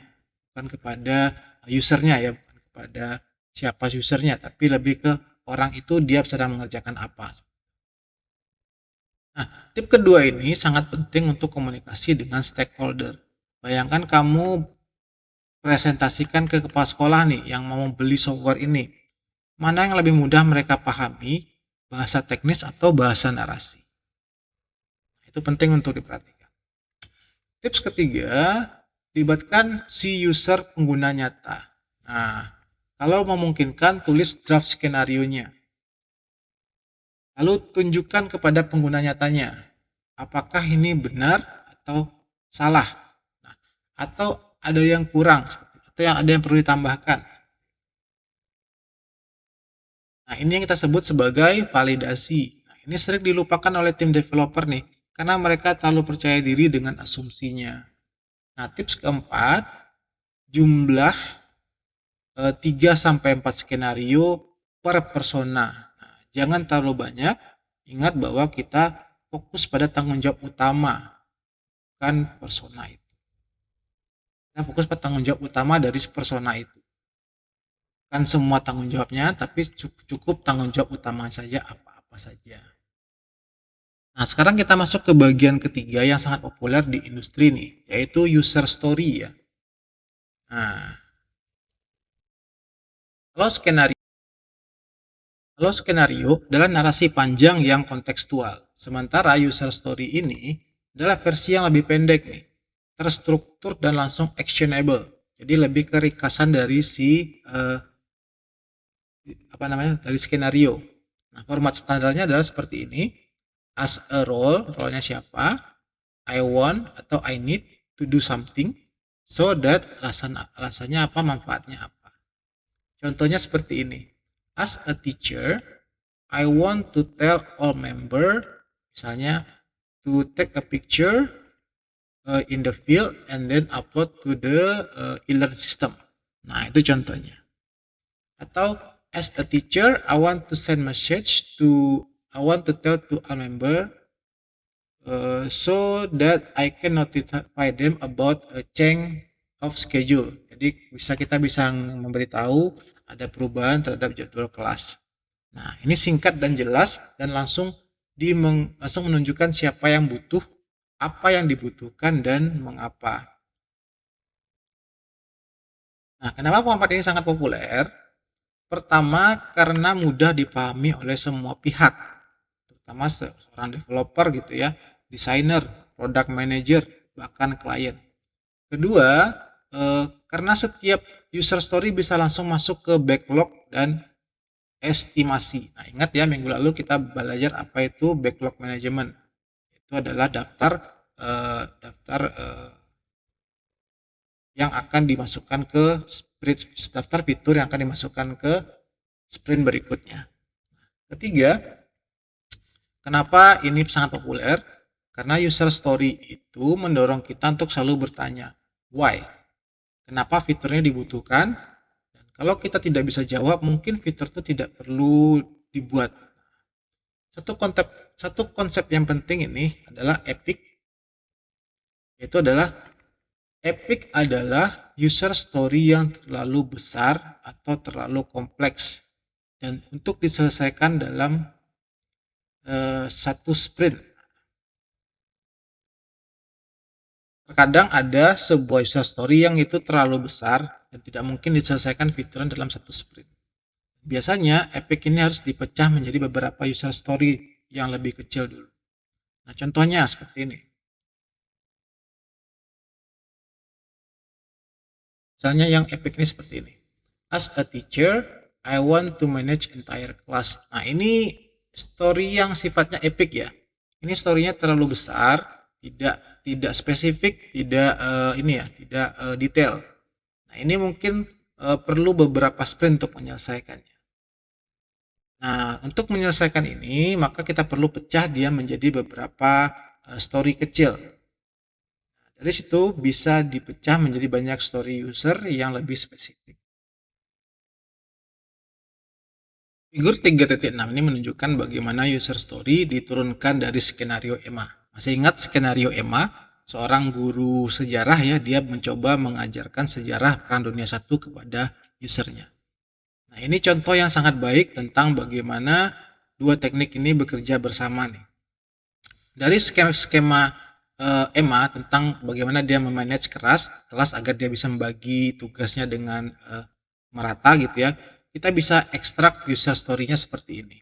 A: bukan kepada usernya ya, bukan kepada siapa usernya, tapi lebih ke orang itu dia sedang mengerjakan apa. Nah, tip kedua ini sangat penting untuk komunikasi dengan stakeholder. Bayangkan kamu presentasikan ke kepala sekolah nih yang mau beli software ini. Mana yang lebih mudah mereka pahami, bahasa teknis atau bahasa narasi? Itu penting untuk diperhatikan. Tips ketiga, libatkan si user pengguna nyata. Nah, kalau memungkinkan tulis draft skenario-nya. Lalu tunjukkan kepada pengguna nyatanya, apakah ini benar atau salah, nah, atau ada yang kurang, atau ada yang perlu ditambahkan. Nah, ini yang kita sebut sebagai validasi. Nah, ini sering dilupakan oleh tim developer nih, karena mereka terlalu percaya diri dengan asumsinya. Nah, tips keempat, jumlah 3-4 skenario per persona. Jangan terlalu banyak, ingat bahwa kita fokus pada tanggung jawab utama, bukan persona itu. Kita fokus pada tanggung jawab utama dari persona itu. Bukan semua tanggung jawabnya, tapi cukup tanggung jawab utama saja apa-apa apa saja. Nah, sekarang kita masuk ke bagian ketiga yang sangat populer di industri nih, yaitu user story ya. Nah, kalau skenario adalah narasi panjang yang kontekstual. Sementara user story ini adalah versi yang lebih pendek nih, terstruktur dan langsung actionable. Jadi lebih ke ringkasan dari dari skenario. Nah, format standarnya adalah seperti ini. As a role, role-nya siapa? I want atau I need to do something so that alasannya apa, manfaatnya apa. Contohnya seperti ini. As a teacher, I want to tell all member, misalnya to take a picture in the field and then upload to the e-learn system. Nah, itu contohnya. Atau as a teacher, I want to send message I want to tell to a member so that I can notify them about a change of schedule. Jadi kita bisa memberitahu ada perubahan terhadap jadwal kelas. Nah, ini singkat dan jelas dan langsung menunjukkan siapa yang butuh, apa yang dibutuhkan dan mengapa. Nah, kenapa format ini sangat populer? Pertama, karena mudah dipahami oleh semua pihak, terutama seorang developer gitu ya, desainer, product manager, bahkan klien. Kedua, karena setiap user story bisa langsung masuk ke backlog dan estimasi. Nah, ingat ya, minggu lalu kita belajar apa itu backlog management. Itu adalah daftar yang akan dimasukkan ke sprint, daftar fitur yang akan dimasukkan ke sprint berikutnya. Ketiga, kenapa ini sangat populer? Karena user story itu mendorong kita untuk selalu bertanya, why? Kenapa fiturnya dibutuhkan? Dan kalau kita tidak bisa jawab, mungkin fitur itu tidak perlu dibuat. Satu konsep yang penting ini adalah epic. Itu adalah epic adalah user story yang terlalu besar atau terlalu kompleks dan untuk diselesaikan dalam satu sprint. Terkadang ada sebuah user story yang itu terlalu besar dan tidak mungkin diselesaikan fiturnya dalam satu sprint. Biasanya epic ini harus dipecah menjadi beberapa user story yang lebih kecil dulu. Nah, contohnya seperti ini. Misalnya yang epic ini seperti ini. As a teacher, I want to manage entire class. Nah, ini story yang sifatnya epic ya. Ini story-nya terlalu besar, tidak spesifik, tidak tidak detail. Nah, ini mungkin perlu beberapa sprint untuk menyelesaikannya. Nah, untuk menyelesaikan ini, maka kita perlu pecah dia menjadi beberapa story kecil. Dari situ bisa dipecah menjadi banyak story user yang lebih spesifik. Figur 3.6 ini menunjukkan bagaimana user story diturunkan dari skenario EMA. Masih ingat skenario EMA? Seorang guru sejarah ya, dia mencoba mengajarkan sejarah Perang Dunia I kepada usernya. Nah, ini contoh yang sangat baik tentang bagaimana dua teknik ini bekerja bersama nih. Dari skema EMA tentang bagaimana dia memanage kelas agar dia bisa membagi tugasnya dengan merata gitu ya, kita bisa ekstrak user story-nya seperti ini.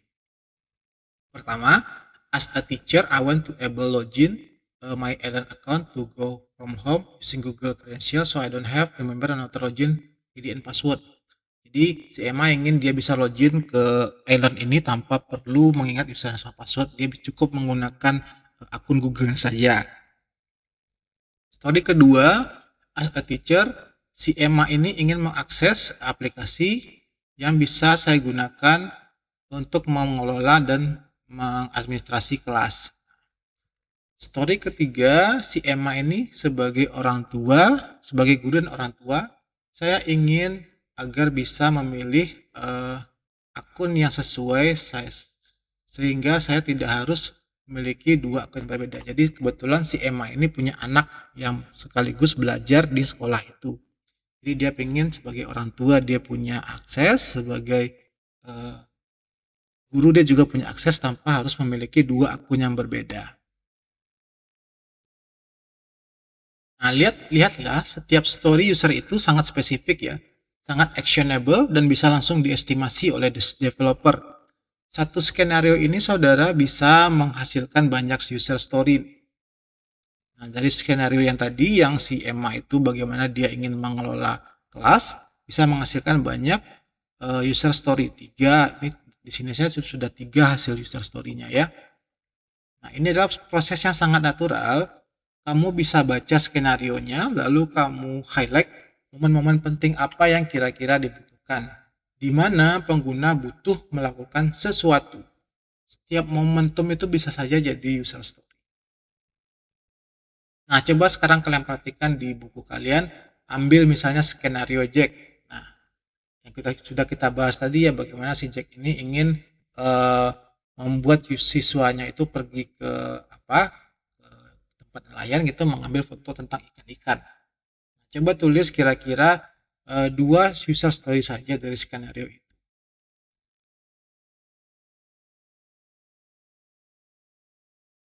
A: Pertama, as a teacher, I want to able login my e-learn account to go from home using Google Credentials so I don't have remember another login ID and password. Jadi si Emma ingin dia bisa login ke e-learn ini tanpa perlu mengingat username sama password, dia cukup menggunakan akun Google saja. Story kedua, as a teacher, si Emma ini ingin mengakses aplikasi yang bisa saya gunakan untuk mengelola dan mengadministrasi kelas. Story ketiga, si Emma ini sebagai orang tua, sebagai guru dan orang tua, saya ingin agar bisa memilih akun yang sesuai sehingga saya tidak harus memiliki dua akun berbeda. Jadi kebetulan si Emma ini punya anak yang sekaligus belajar di sekolah itu. Jadi dia pengen sebagai orang tua dia punya akses sebagai guru dia juga punya akses tanpa harus memiliki 2 akun yang berbeda. Nah, lihatlah setiap story user itu sangat spesifik ya, sangat actionable dan bisa langsung diestimasi oleh developer. Satu skenario ini saudara bisa menghasilkan banyak user story. Nah, dari skenario yang tadi yang si Emma itu bagaimana dia ingin mengelola kelas bisa menghasilkan banyak user story. Di sini saya sudah 3 hasil user story-nya ya. Nah, ini adalah proses yang sangat natural. Kamu bisa baca skenarionya, lalu kamu highlight momen-momen penting apa yang kira-kira dibutuhkan, di mana pengguna butuh melakukan sesuatu. Setiap momentum itu bisa saja jadi user story. Nah, coba sekarang kalian perhatikan di buku kalian, ambil misalnya skenario Jack. Nah, yang sudah kita bahas tadi ya, bagaimana si Jack ini ingin membuat siswanya itu pergi ke tempat nelayan gitu, mengambil foto tentang ikan-ikan. Coba tulis kira-kira 2 user story saja dari skenario itu.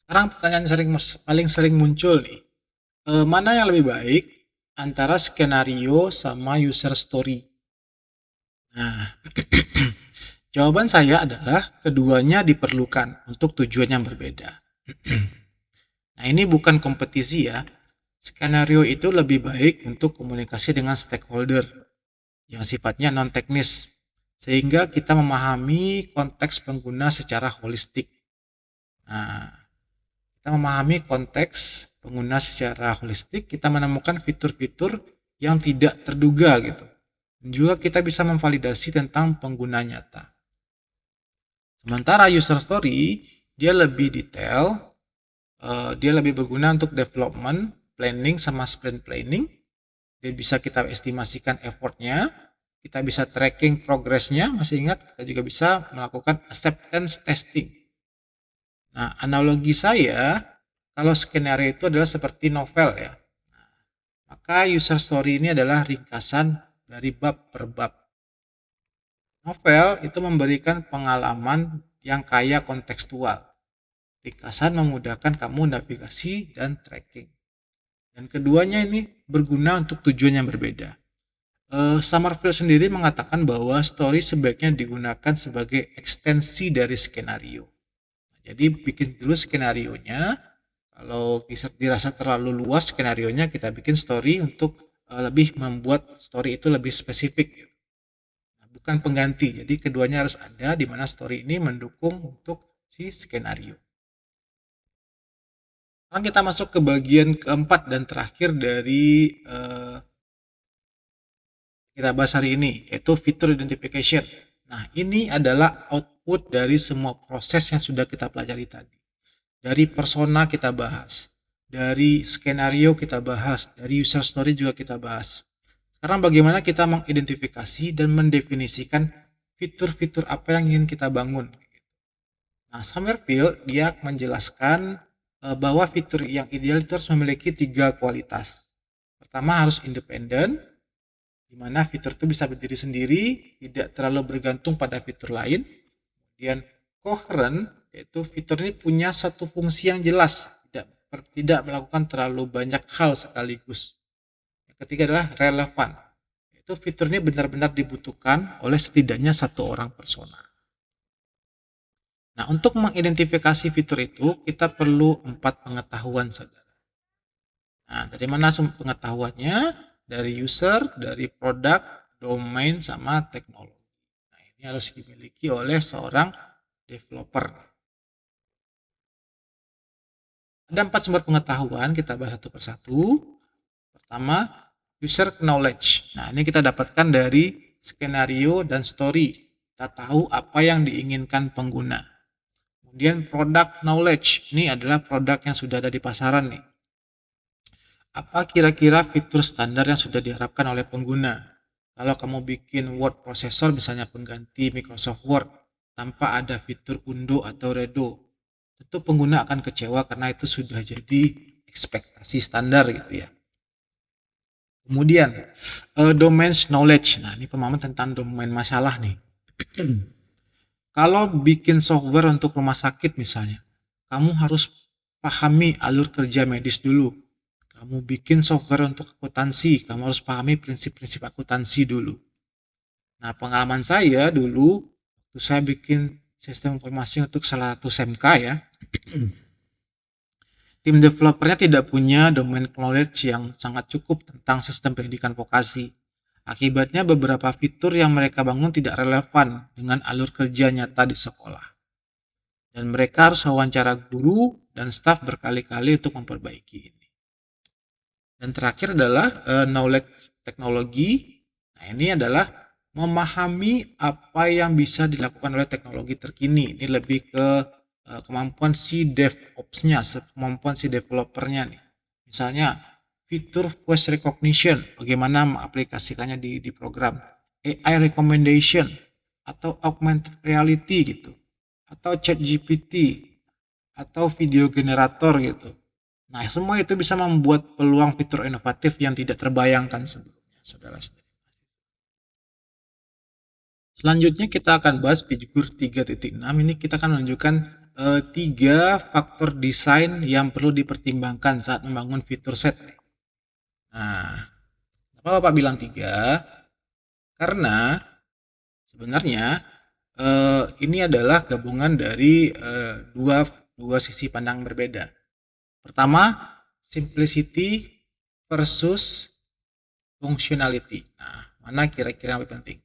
A: Sekarang pertanyaan paling sering muncul nih, mana yang lebih baik antara skenario sama user story? Nah, jawaban saya adalah keduanya diperlukan untuk tujuan yang berbeda. Nah, ini bukan kompetisi ya. Skenario itu lebih baik untuk komunikasi dengan stakeholder yang sifatnya non-teknis, sehingga kita memahami konteks pengguna secara holistik. Nah, kita memahami konteks pengguna secara holistik, kita menemukan fitur-fitur yang tidak terduga gitu. Dan juga kita bisa memvalidasi tentang pengguna nyata. Sementara user story, dia lebih detail, dia lebih berguna untuk development, planning, sama sprint planning. Dia bisa kita estimasikan effortnya, kita bisa tracking progressnya, masih ingat, kita juga bisa melakukan acceptance testing. Nah, analogi saya, kalau skenario itu adalah seperti novel ya, maka user story ini adalah ringkasan dari bab per bab. Novel itu memberikan pengalaman yang kaya kontekstual. Ringkasan memudahkan kamu navigasi dan tracking. Dan keduanya ini berguna untuk tujuan yang berbeda. Summerfield sendiri mengatakan bahwa story sebaiknya digunakan sebagai ekstensi dari skenario. Jadi bikin dulu skenarionya, kalau dirasa terlalu luas skenarionya, kita bikin story untuk lebih membuat story itu lebih spesifik. Nah, bukan pengganti, jadi keduanya harus ada, di mana story ini mendukung untuk si skenario. Sekarang kita masuk ke bagian keempat dan terakhir dari kita bahas hari ini, yaitu fitur identification. Nah, ini adalah output dari semua proses yang sudah kita pelajari tadi. Dari persona kita bahas, dari skenario kita bahas, dari user story juga kita bahas. Sekarang bagaimana kita mengidentifikasi dan mendefinisikan fitur-fitur apa yang ingin kita bangun. Nah, Summerfield dia menjelaskan bahwa fitur yang ideal itu harus memiliki 3 kualitas. Pertama, harus independen, di mana fitur itu bisa berdiri sendiri, tidak terlalu bergantung pada fitur lain. Kemudian coherent, yaitu fitur ini punya satu fungsi yang jelas, tidak melakukan terlalu banyak hal sekaligus. Yang ketiga adalah relevan, yaitu fitur ini benar-benar dibutuhkan oleh setidaknya satu orang persona. Nah, untuk mengidentifikasi fitur itu, kita perlu 4 pengetahuan, saudara. Nah, dari mana sumber pengetahuannya? Dari user, dari produk, domain, sama teknologi. Nah, ini harus dimiliki oleh seorang developer. Ada 4 sumber pengetahuan, kita bahas satu persatu. Pertama, user knowledge. Nah, ini kita dapatkan dari skenario dan story. Kita tahu apa yang diinginkan pengguna. Kemudian product knowledge, ini adalah produk yang sudah ada di pasaran nih. Apa kira-kira fitur standar yang sudah diharapkan oleh pengguna? Kalau kamu bikin word processor misalnya pengganti Microsoft Word tanpa ada fitur undo atau redo, tentu pengguna akan kecewa karena itu sudah jadi ekspektasi standar gitu ya. Kemudian domain knowledge. Nah, ini pemahaman tentang domain masalah nih. Kalau bikin software untuk rumah sakit misalnya, kamu harus pahami alur kerja medis dulu. Kamu bikin software untuk akuntansi, kamu harus pahami prinsip-prinsip akuntansi dulu. Nah, pengalaman saya dulu, waktu saya bikin sistem informasi untuk salah satu SMK ya, tim developernya tidak punya domain knowledge yang sangat cukup tentang sistem pendidikan vokasi. Akibatnya beberapa fitur yang mereka bangun tidak relevan dengan alur kerja nyata di sekolah. Dan mereka harus wawancara guru dan staf berkali-kali untuk memperbaiki ini. Dan terakhir adalah knowledge teknologi. Nah, ini adalah memahami apa yang bisa dilakukan oleh teknologi terkini. Ini lebih ke kemampuan si DevOps-nya, kemampuan si developernya nih. Misalnya fitur voice recognition, bagaimana mengaplikasikannya di program, AI recommendation atau augmented reality gitu, atau ChatGPT atau video generator gitu. Nah, semua itu bisa membuat peluang fitur inovatif yang tidak terbayangkan sebelumnya, saudara-saudara. Selanjutnya kita akan bahas figur 3.6. Ini kita akan menunjukkan tiga faktor desain yang perlu dipertimbangkan saat membangun fitur set. Nah, kenapa Bapak bilang tiga? Karena sebenarnya ini adalah gabungan dari dua sisi pandang berbeda. Pertama, simplicity versus functionality. Nah, mana kira-kira yang lebih penting?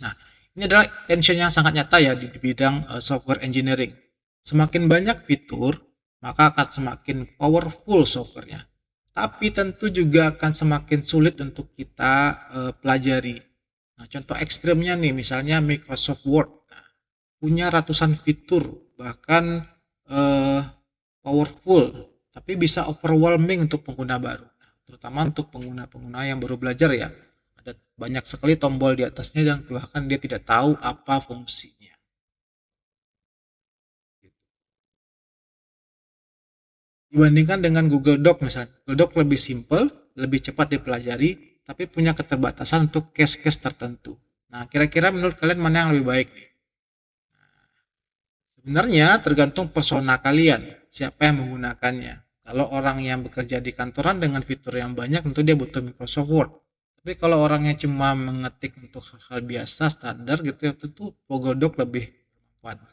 A: Nah, ini adalah tension yang sangat nyata ya di bidang software engineering. Semakin banyak fitur, maka akan semakin powerful softwarenya. Tapi tentu juga akan semakin sulit untuk kita pelajari. Nah, contoh ekstrimnya nih, misalnya Microsoft Word. Nah, punya ratusan fitur, bahkan powerful, tapi bisa overwhelming untuk pengguna baru. Nah, terutama untuk pengguna-pengguna yang baru belajar ya. Ada banyak sekali tombol di atasnya yang bahkan dia tidak tahu apa fungsinya. Dibandingkan dengan Google Doc misalnya, Google Doc lebih simple, lebih cepat dipelajari, tapi punya keterbatasan untuk case-case tertentu. Nah, kira-kira menurut kalian mana yang lebih baik nih? Sebenarnya tergantung persona kalian, siapa yang menggunakannya. Kalau orang yang bekerja di kantoran dengan fitur yang banyak, tentu dia butuh Microsoft Word. Tapi kalau orangnya cuma mengetik untuk hal-hal biasa, standar gitu ya, tentu Google Doc lebih bermanfaat.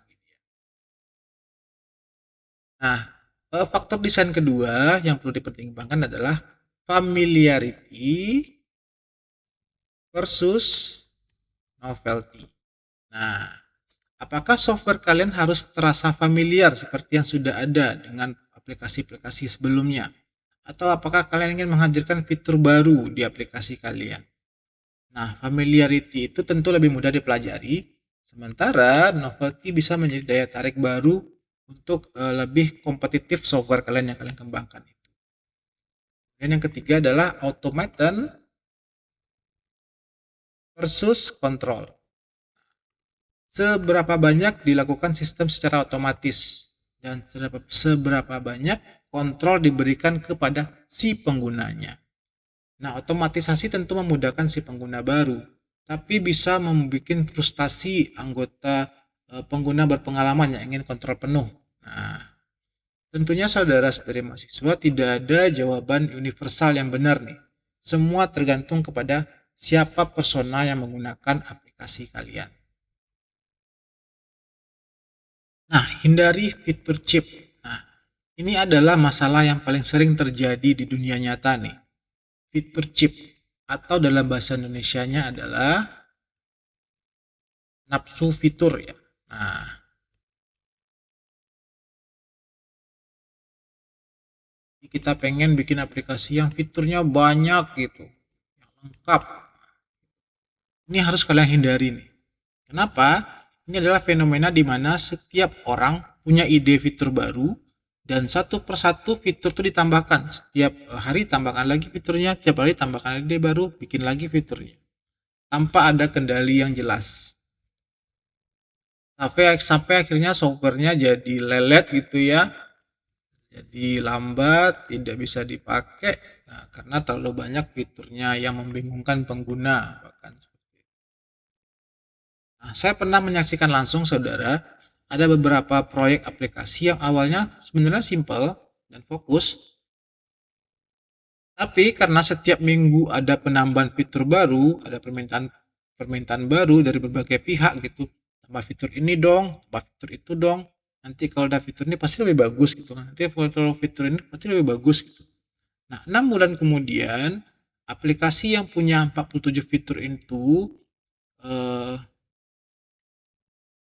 A: Nah, faktor desain kedua yang perlu dipertimbangkan adalah familiarity versus novelty. Nah, apakah software kalian harus terasa familiar seperti yang sudah ada dengan aplikasi-aplikasi sebelumnya? Atau apakah kalian ingin menghadirkan fitur baru di aplikasi kalian? Nah, familiarity itu tentu lebih mudah dipelajari, sementara novelty bisa menjadi daya tarik baru untuk lebih kompetitif software kalian yang kalian kembangkan. Dan yang ketiga adalah automation versus control. Seberapa banyak dilakukan sistem secara otomatis dan seberapa banyak kontrol diberikan kepada si penggunanya. Nah, otomatisasi tentu memudahkan si pengguna baru, tapi bisa membuat frustasi anggota pengguna berpengalaman yang ingin kontrol penuh. Nah, tentunya saudara-saudari mahasiswa tidak ada jawaban universal yang benar nih. Semua tergantung kepada siapa persona yang menggunakan aplikasi kalian. Nah, hindari fitur chip. Nah, ini adalah masalah yang paling sering terjadi di dunia nyata nih. Fitur chip atau dalam bahasa Indonesianya adalah nafsu fitur ya. Nah, kita pengen bikin aplikasi yang fiturnya banyak gitu, yang lengkap. Ini harus kalian hindari nih. Kenapa? Ini adalah fenomena di mana setiap orang punya ide fitur baru dan satu persatu fitur itu ditambahkan. Setiap hari tambahkan lagi fiturnya, setiap hari tambahkan ide baru, bikin lagi fiturnya. Tanpa ada kendali yang jelas. Sampai akhirnya softwarenya jadi lelet gitu ya. Jadi lambat, tidak bisa dipakai karena terlalu banyak fiturnya yang membingungkan pengguna bahkan. Nah, saya pernah menyaksikan langsung, saudara, ada beberapa proyek aplikasi yang awalnya sebenarnya simpel dan fokus, tapi karena setiap minggu ada penambahan fitur baru, ada permintaan permintaan baru dari berbagai pihak gitu. Tambah fitur ini dong, tambah fitur itu dong. Nanti kalau ada fitur ini pasti lebih bagus gitu kan. Nanti kalau fitur ini pasti lebih bagus gitu. Nah, 6 bulan kemudian aplikasi yang punya 47 fitur itu eh,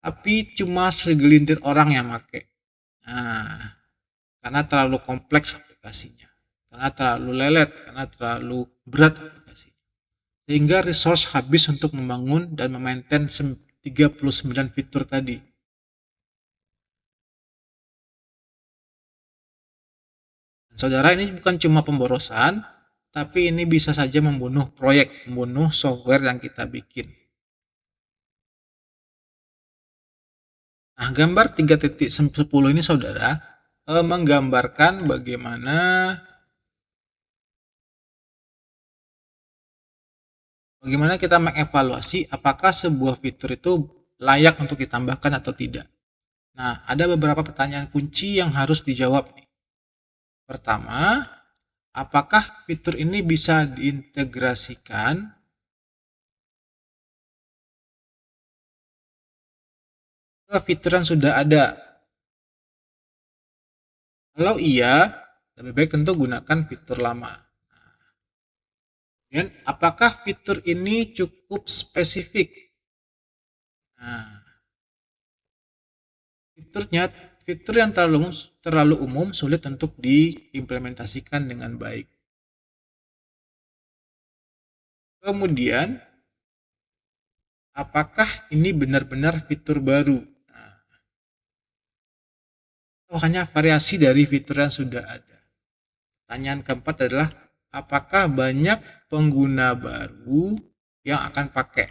A: tapi cuma segelintir orang yang pakai. Nah, karena terlalu kompleks aplikasinya. Karena terlalu lelet, karena terlalu berat aplikasi. Sehingga resource habis untuk membangun dan memaintain 39 fitur tadi. Saudara, ini bukan cuma pemborosan, tapi ini bisa saja membunuh proyek, membunuh software yang kita bikin. Nah, gambar 3.10 ini, saudara, menggambarkan bagaimana kita mengevaluasi apakah sebuah fitur itu layak untuk ditambahkan atau tidak. Nah, ada beberapa pertanyaan kunci yang harus dijawab nih. Pertama, apakah fitur ini bisa diintegrasikan ke fitur yang sudah ada? Kalau iya, lebih baik tentu gunakan fitur lama. Dan apakah fitur ini cukup spesifik? Nah, fitur yang terlalu umum sulit untuk diimplementasikan dengan baik. Kemudian, apakah ini benar-benar fitur baru? Nah, atau hanya variasi dari fitur yang sudah ada? Pertanyaan keempat adalah, apakah banyak pengguna baru yang akan pakai?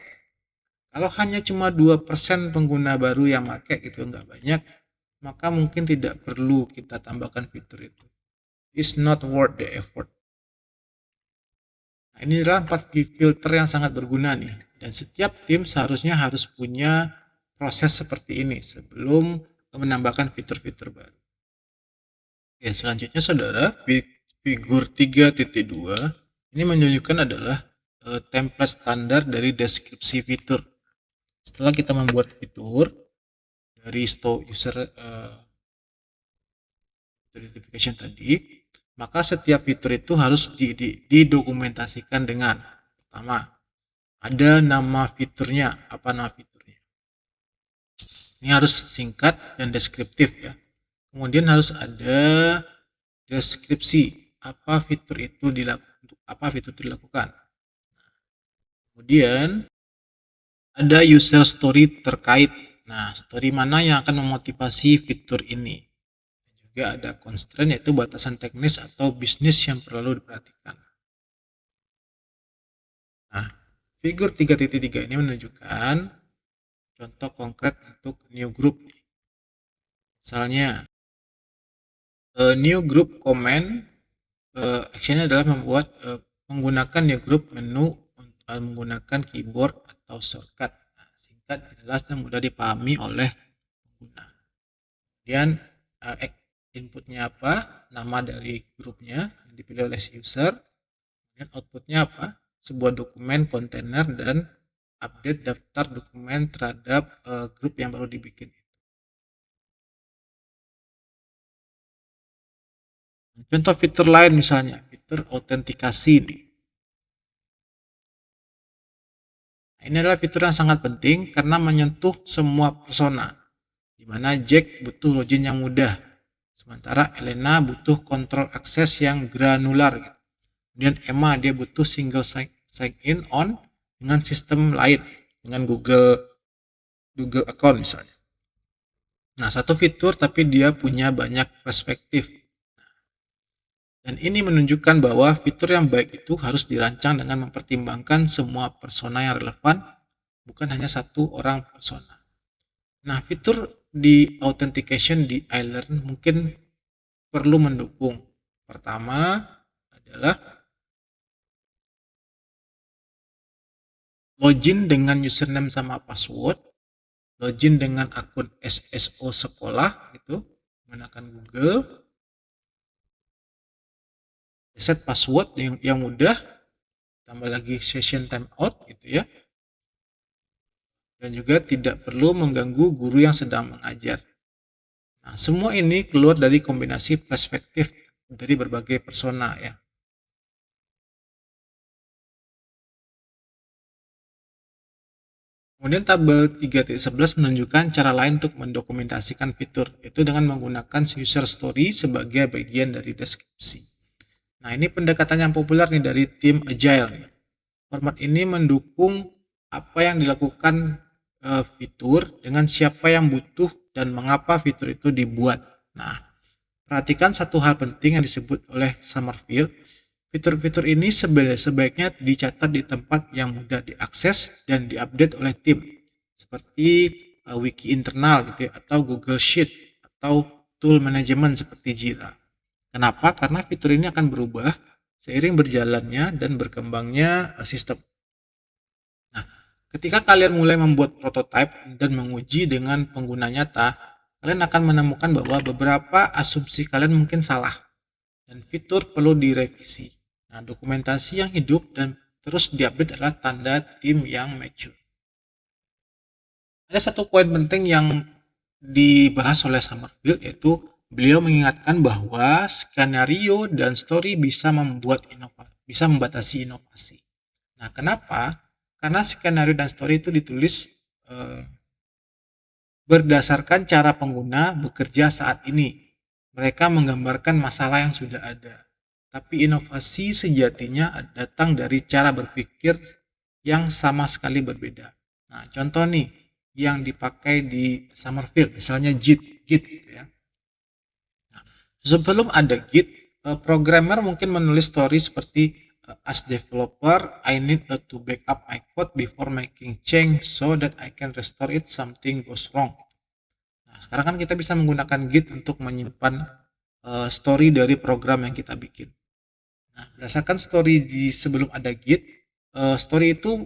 A: Kalau hanya cuma 2% pengguna baru yang pakai gitu, nggak banyak, maka mungkin tidak perlu kita tambahkan fitur itu. It's not worth the effort. Nah, ini adalah 4 filter yang sangat berguna nih. Dan setiap tim seharusnya harus punya proses seperti ini sebelum menambahkan fitur-fitur baru. Oke, selanjutnya, saudara, figur 3.2 ini menunjukkan adalah template standar dari deskripsi fitur. Setelah kita membuat fitur dari user identification tadi, maka setiap fitur itu harus didokumentasikan dengan, pertama, ada nama fiturnya. Apa nama fiturnya? Ini harus singkat dan deskriptif ya. Kemudian harus ada deskripsi apa fitur itu dilakukan. Kemudian ada user story terkait. Nah, story mana yang akan memotivasi fitur ini? Juga ada constraint, yaitu batasan teknis atau bisnis yang perlu diperhatikan. Nah, figur 3.3 ini menunjukkan contoh konkret untuk new group. Misalnya, new group comment actionnya adalah menggunakan new group menu menggunakan keyboard atau shortcut. Nah, singkat, jelas, dan mudah dipahami oleh pengguna. Kemudian inputnya apa? Nama dari grupnya yang dipilih oleh user. Kemudian outputnya apa? Sebuah dokumen kontainer dan update daftar dokumen terhadap grup yang baru dibikin. Contoh fitur lain misalnya, fitur autentikasi nih. Ini adalah fitur yang sangat penting karena menyentuh semua persona, di mana Jack butuh login yang mudah, sementara Elena butuh kontrol akses yang granular. Kemudian Emma dia butuh single sign in on dengan sistem lain, dengan Google account misalnya. Nah, satu fitur tapi dia punya banyak perspektif. Dan ini menunjukkan bahwa fitur yang baik itu harus dirancang dengan mempertimbangkan semua persona yang relevan, bukan hanya satu orang persona. Nah, fitur di authentication di iLearn mungkin perlu mendukung. Pertama adalah login dengan username sama password login dengan akun SSO sekolah gitu, menggunakan Google, set password yang mudah, tambah lagi session timeout gitu ya, dan juga tidak perlu mengganggu guru yang sedang mengajar. Nah, semua ini keluar dari kombinasi perspektif dari berbagai persona ya. Kemudian tabel 3.11 menunjukkan cara lain untuk mendokumentasikan fitur, yaitu dengan menggunakan user story sebagai bagian dari deskripsi. Nah, ini pendekatan yang populer nih dari tim Agile. Format ini mendukung apa yang dilakukan fitur dengan siapa yang butuh dan mengapa fitur itu dibuat. Nah, perhatikan satu hal penting yang disebut oleh Summerfield. Fitur-fitur ini sebaiknya dicatat di tempat yang mudah diakses dan diupdate oleh tim, seperti wiki internal gitu ya, atau Google Sheet, atau tool manajemen seperti Jira. Kenapa? Karena fitur ini akan berubah seiring berjalannya dan berkembangnya sistem. Nah, ketika kalian mulai membuat prototipe dan menguji dengan pengguna nyata, kalian akan menemukan bahwa beberapa asumsi kalian mungkin salah dan fitur perlu direvisi. Nah, dokumentasi yang hidup dan terus diupdate adalah tanda tim yang mature. Ada satu poin penting yang dibahas oleh Summerfield, yaitu beliau mengingatkan bahwa skenario dan story bisa membatasi inovasi. Nah, kenapa? Karena skenario dan story itu ditulis berdasarkan cara pengguna bekerja saat ini. Mereka menggambarkan masalah yang sudah ada. Tapi inovasi sejatinya datang dari cara berpikir yang sama sekali berbeda. Nah, contoh nih yang dipakai di Summerfield, misalnya Git gitu ya. Nah, sebelum ada Git, programmer mungkin menulis story seperti as developer, I need to back up my code before making change so that I can restore it something goes wrong. Nah, sekarang kan kita bisa menggunakan Git untuk menyimpan story dari program yang kita bikin. Nah, berdasarkan story di sebelum ada Git, story itu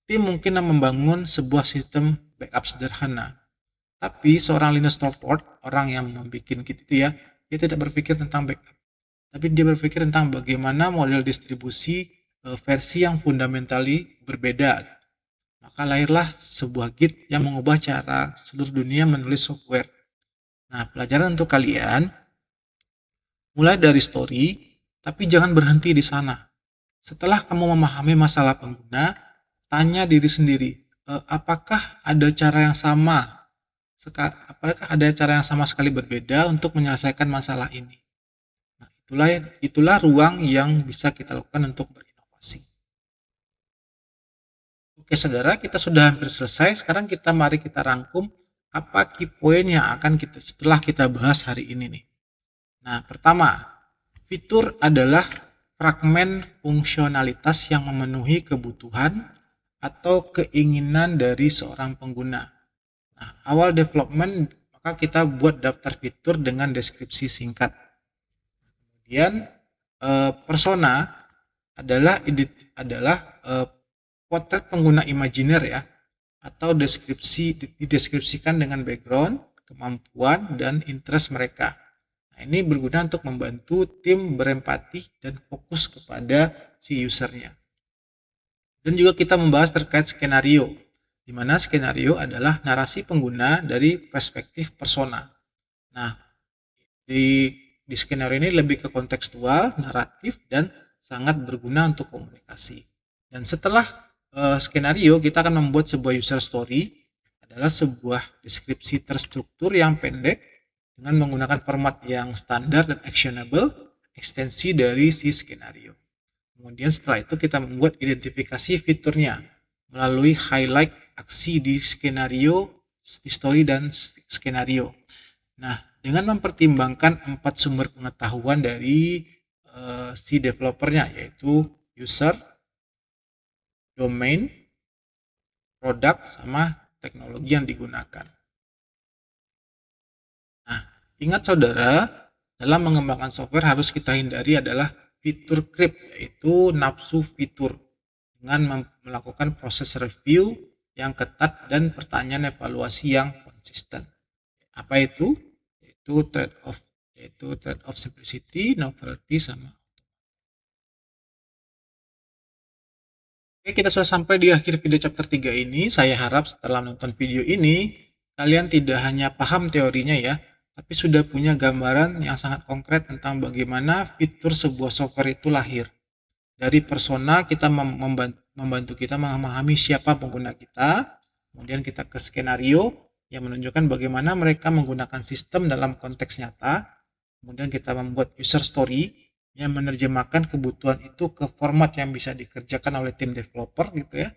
A: tim mungkin membangun sebuah sistem backup sederhana. Tapi seorang Linus Torvalds, orang yang membuat Git itu ya, dia tidak berpikir tentang backup. Tapi dia berpikir tentang bagaimana model distribusi versi yang fundamentally berbeda. Maka lahirlah sebuah Git yang mengubah cara seluruh dunia menulis software. Nah, pelajaran untuk kalian, mulai dari story, tapi jangan berhenti di sana. Setelah kamu memahami masalah pengguna, tanya diri sendiri, apakah ada cara yang sama? Apakah ada cara yang sama sekali berbeda untuk menyelesaikan masalah ini? Nah, itulah ruang yang bisa kita lakukan untuk berinovasi. Oke, saudara, kita sudah hampir selesai. Sekarang mari kita rangkum apa key point yang akan setelah kita bahas hari ini nih. Nah, pertama, fitur adalah fragmen fungsionalitas yang memenuhi kebutuhan atau keinginan dari seorang pengguna. Nah, awal development, maka kita buat daftar fitur dengan deskripsi singkat. Kemudian persona adalah potret pengguna imajiner ya, atau dideskripsikan dengan background, kemampuan, dan interest mereka. Nah, ini berguna untuk membantu tim berempati dan fokus kepada si usernya. Dan juga kita membahas terkait skenario, di mana skenario adalah narasi pengguna dari perspektif persona. Nah, di skenario ini lebih ke kontekstual, naratif, dan sangat berguna untuk komunikasi. Dan setelah skenario, kita akan membuat sebuah user story, adalah sebuah deskripsi terstruktur yang pendek dengan menggunakan format yang standar dan actionable, ekstensi dari si skenario. Kemudian setelah itu kita membuat identifikasi fiturnya melalui highlight aksi di skenario, di story, dan skenario. Nah, dengan mempertimbangkan 4 sumber pengetahuan dari si developernya, yaitu user, domain, produk, sama teknologi yang digunakan. Nah, ingat saudara, dalam mengembangkan software harus kita hindari adalah fitur creep, yaitu nafsu fitur, dengan melakukan proses review yang ketat dan pertanyaan evaluasi yang konsisten. Apa itu? Yaitu trade-off simplicity, novelty, sama. Oke, kita sudah sampai di akhir video chapter 3 ini. Saya harap setelah menonton video ini, kalian tidak hanya paham teorinya ya, tapi sudah punya gambaran yang sangat konkret tentang bagaimana fitur sebuah software itu lahir. Dari persona kita membantu kita memahami siapa pengguna kita, kemudian kita ke skenario yang menunjukkan bagaimana mereka menggunakan sistem dalam konteks nyata, kemudian kita membuat user story yang menerjemahkan kebutuhan itu ke format yang bisa dikerjakan oleh tim developer gitu ya.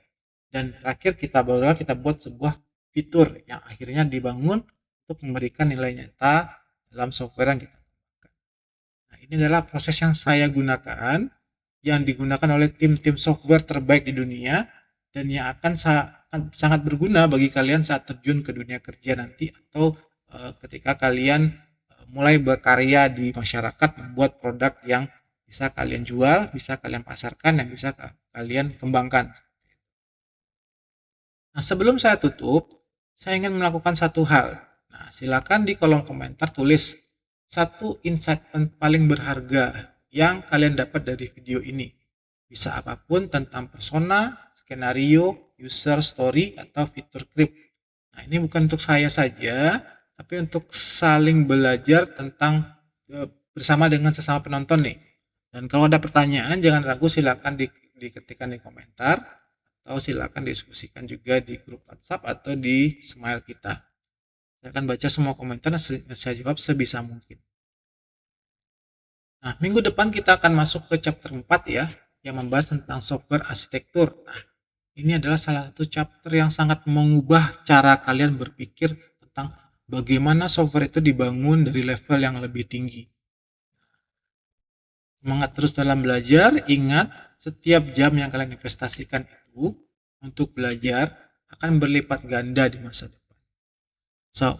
A: Dan terakhir kita buat sebuah fitur yang akhirnya dibangun untuk memberikan nilai nyata dalam software yang kita gunakan. Nah, ini adalah proses yang saya gunakan, yang digunakan oleh tim-tim software terbaik di dunia, dan yang akan sangat berguna bagi kalian saat terjun ke dunia kerja nanti, atau ketika kalian mulai berkarya di masyarakat, membuat produk yang bisa kalian jual, bisa kalian pasarkan, yang bisa kalian kembangkan. Nah, sebelum saya tutup, saya ingin melakukan satu hal. Nah, silakan di kolom komentar tulis satu insight paling berharga yang kalian dapat dari video ini. Bisa apapun tentang persona, skenario, user story, atau fitur script. Nah, ini bukan untuk saya saja, tapi untuk saling belajar tentang bersama dengan sesama penonton nih. Dan kalau ada pertanyaan, jangan ragu, silakan diketikkan di komentar, atau silakan diskusikan juga di grup WhatsApp atau di Smile kita. Saya akan baca semua komentar dan saya jawab sebisa mungkin. Nah, minggu depan kita akan masuk ke chapter 4 ya, yang membahas tentang software arsitektur. Nah, ini adalah salah satu chapter yang sangat mengubah cara kalian berpikir tentang bagaimana software itu dibangun dari level yang lebih tinggi. Semangat terus dalam belajar, ingat setiap jam yang kalian investasikan itu untuk belajar akan berlipat ganda di masa depan.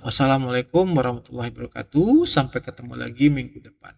A: Wassalamualaikum warahmatullahi wabarakatuh. Sampai ketemu lagi minggu depan.